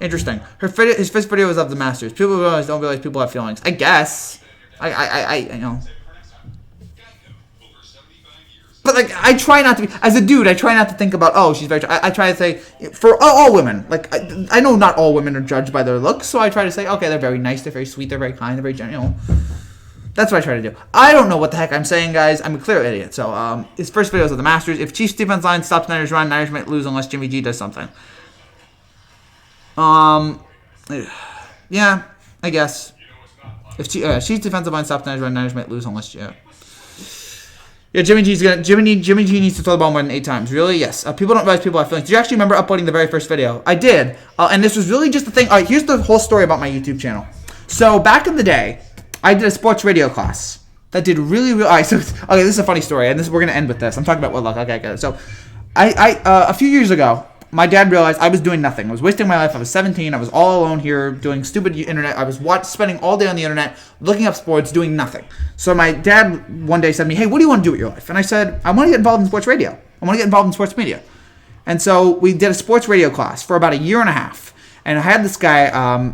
Interesting. His first video was of the Masters. People don't realize people have feelings. I guess. I you know. But like, I try not to be, as a dude, I try not to think about, oh, she's very, I try to say, for all women, like, I know not all women are judged by their looks, so I try to say, okay, they're very nice, they're very sweet, they're very kind, they're very genuine. That's what I try to do. I don't know what the heck I'm saying, guys. I'm a clear idiot. So, his first video was of the Masters. If Chiefs defense line stops Niners run, Niners might lose unless Jimmy G does something. Yeah, I guess. If Chiefs defensive line stops Niners run, Niners might lose unless, yeah. Yeah, Jimmy G needs to throw the ball more than 8 times. Really? Yes. People don't realize people have feelings. Do you actually remember uploading the very first video? I did. And this was really just the thing. All right, here's the whole story about my YouTube channel. So back in the day, I did a sports radio class that did really, really. All right, so okay, this is a funny story, and we're gonna end with this. I'm talking about what luck. Okay, good. So, a few years ago, my dad realized I was doing nothing. I was wasting my life. I was 17. I was all alone here doing stupid internet. I was spending all day on the internet, looking up sports, doing nothing. So my dad one day said to me, "Hey, what do you want to do with your life?" And I said, "I want to get involved in sports radio. I want to get involved in sports media." And so we did a sports radio class for about a year and a half. And I had this guy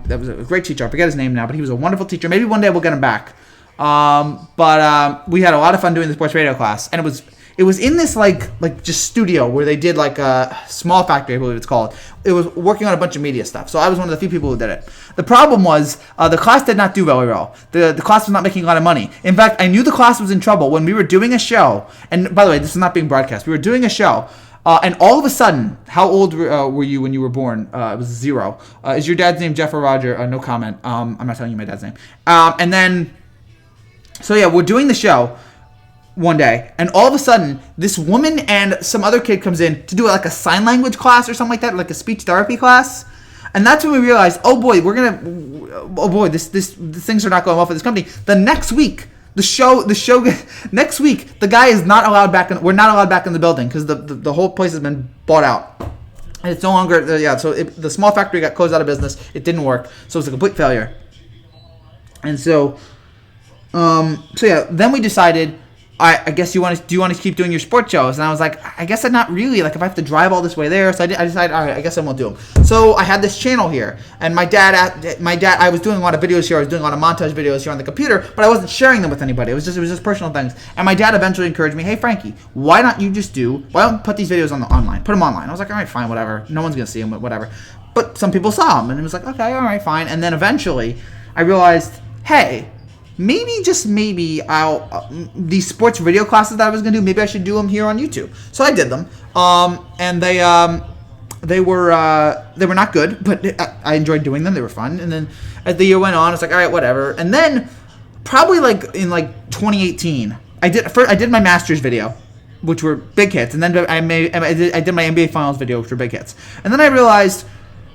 that was a great teacher. I forget his name now, but he was a wonderful teacher. Maybe one day we'll get him back. But we had a lot of fun doing the sports radio class, and it was in this like just studio where they did like a small factory, I believe it's called. It was working on a bunch of media stuff. So I was one of the few people who did it. The problem was the class did not do very well. The class was not making a lot of money. In fact, I knew the class was in trouble when we were doing a show. And by the way, this is not being broadcast. We were doing a show. And all of a sudden, how old were you when you were born? It was 0. Is your dad's name Jeff or Roger? No comment. I'm not telling you my dad's name. And then, so yeah, we're doing the show one day, and all of a sudden, this woman and some other kid comes in to do like a sign language class or something like that, like a speech therapy class. And that's when we realized, oh boy, this things are not going well for this company. The next week, next week, the guy is not allowed back. We're not allowed back in the building because the whole place has been bought out. And it's no longer, so the small factory got closed out of business. It didn't work. So it was a complete failure. And so yeah, then we decided, I guess do you want to keep doing your sports shows? And I was like, I guess I'm not really, like if I have to drive all this way there. So I decided, all right, I guess I won't do them. So I had this channel here, and my dad, I was doing a lot of videos here. I was doing a lot of montage videos here on the computer, but I wasn't sharing them with anybody. It was just personal things. And my dad eventually encouraged me, hey Frankie, why don't you put these videos online? Put them online. I was like, all right, fine, whatever. No one's gonna see them, whatever. But some people saw them, and it was like, okay, all right, fine. And then eventually, I realized, hey, maybe, just maybe, these sports video classes that I was going to do, maybe I should do them here on YouTube. So I did them, and they were not good, but I enjoyed doing them. They were fun. And then as the year went on, it's like, all right, whatever. And then probably in 2018, I did my Masters video, which were big hits, and then I did my NBA Finals video, which were big hits. And then I realized,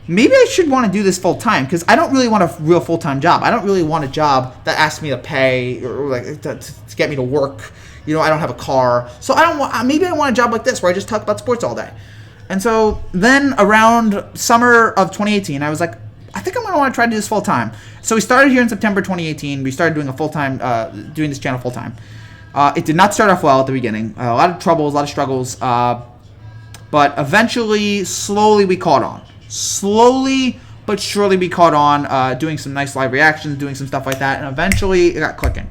maybe I should want to do this full time, because I don't really want a real full time job. I don't really want a job that asks me to pay or like to get me to work. I don't have a car, so maybe I want a job like this where I just talk about sports all day. And so then around summer of 2018, I was like, I think I'm gonna want to try to do this full time. So we started here in September 2018. We started doing doing this channel full time. It did not start off well at the beginning. A lot of troubles, a lot of struggles, but eventually, slowly we caught on. Slowly but surely we caught on, doing some nice live reactions, doing some stuff like that, and eventually it got clicking.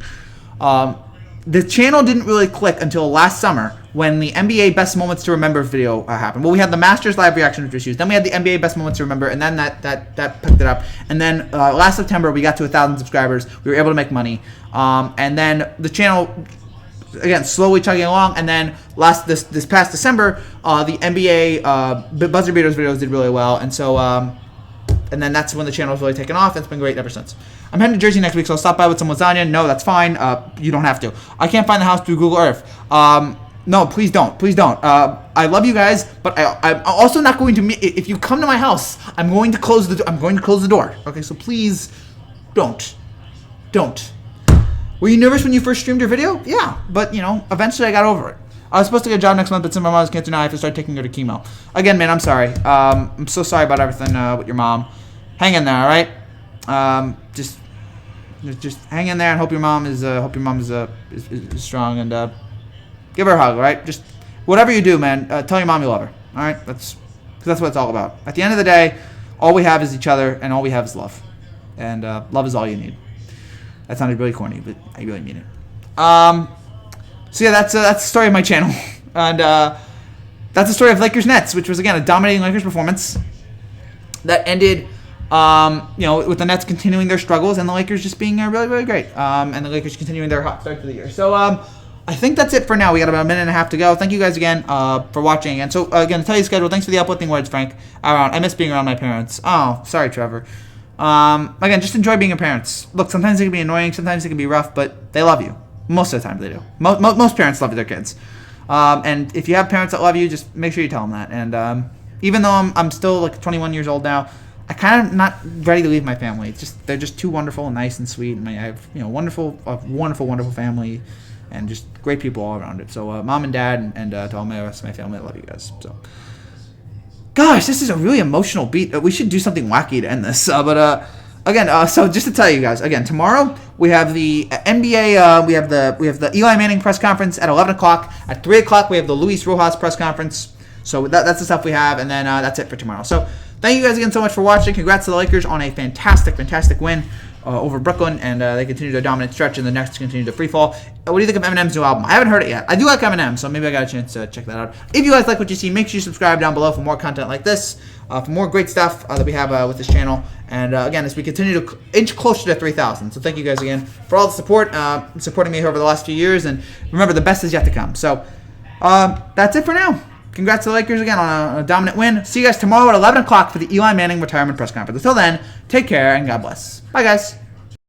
The channel didn't really click until last summer when the NBA Best Moments to Remember video happened. Well, we had the Masters live reaction, which was huge. Then we had the NBA Best Moments to Remember, and then that picked it up. And then last September we got to 1,000 subscribers. We were able to make money, and then the channel, again, slowly chugging along, and then this past December, the NBA buzzer beaters videos did really well, and so and then that's when the channel was really taken off. It's been great ever since. I'm heading to Jersey next week, so I'll stop by with some lasagna. No, that's fine. You don't have to. I can't find the house through Google Earth. No, please don't. Please don't. I love you guys, but I'm also not going to. If you come to my house, I'm going to close the door. Okay, so please, don't. Were you nervous when you first streamed your video? Yeah, but eventually I got over it. I was supposed to get a job next month, but since my mom's cancer now, I have to start taking her to chemo. Again, man, I'm sorry. I'm so sorry about everything with your mom. Hang in there, all right? Just hang in there and hope your mom is strong, and give her a hug, all right? Just whatever you do, man, tell your mom you love her, all right? Because that's what it's all about. At the end of the day, all we have is each other, and all we have is love, and love is all you need. That sounded really corny, but I really mean it. So yeah, that's the story of my channel, and that's the story of Lakers Nets, which was again a dominating Lakers performance that ended, with the Nets continuing their struggles and the Lakers just being really, really great, and the Lakers continuing their hot start to the year. So I think that's it for now. We got about a minute and a half to go. Thank you guys again for watching again. So again, to tell you the schedule, thanks for the uplifting words, Frank. I miss being around my parents. Oh, sorry, Trevor. Again, just enjoy being your parents. Look, sometimes it can be annoying, sometimes it can be rough, but they love you. Most of the time they do. Most parents love their kids. And if you have parents that love you, just make sure you tell them that. And even though I'm still like 21 years old now, I kind of not ready to leave my family. They're just too wonderful and nice and sweet, and I have wonderful family, and just great people all around it. So mom and dad, and to all the rest of my family, I love you guys. So. Gosh, this is a really emotional beat. We should do something wacky to end this. Again, so just to tell you guys, again, tomorrow we have the NBA. We have the Eli Manning press conference at 11 o'clock. At 3 o'clock, we have the Luis Rojas press conference. So that's the stuff we have, and then that's it for tomorrow. So thank you guys again so much for watching. Congrats to the Lakers on a fantastic win over Brooklyn, and they continue their dominant stretch, and the Nets continue to free fall. What do you think of Eminem's new album? I haven't heard it yet. I do like Eminem, so maybe I got a chance to check that out. If you guys like what you see, make sure you subscribe down below for more content like this, for more great stuff that we have with this channel. And again, as we continue to inch closer to 3,000. So thank you guys again for all the support, supporting me over the last few years. And remember, the best is yet to come. So that's it for now. Congrats to the Lakers again on a dominant win. See you guys tomorrow at 11 o'clock for the Eli Manning retirement press conference. Until then, take care and God bless. Bye, guys.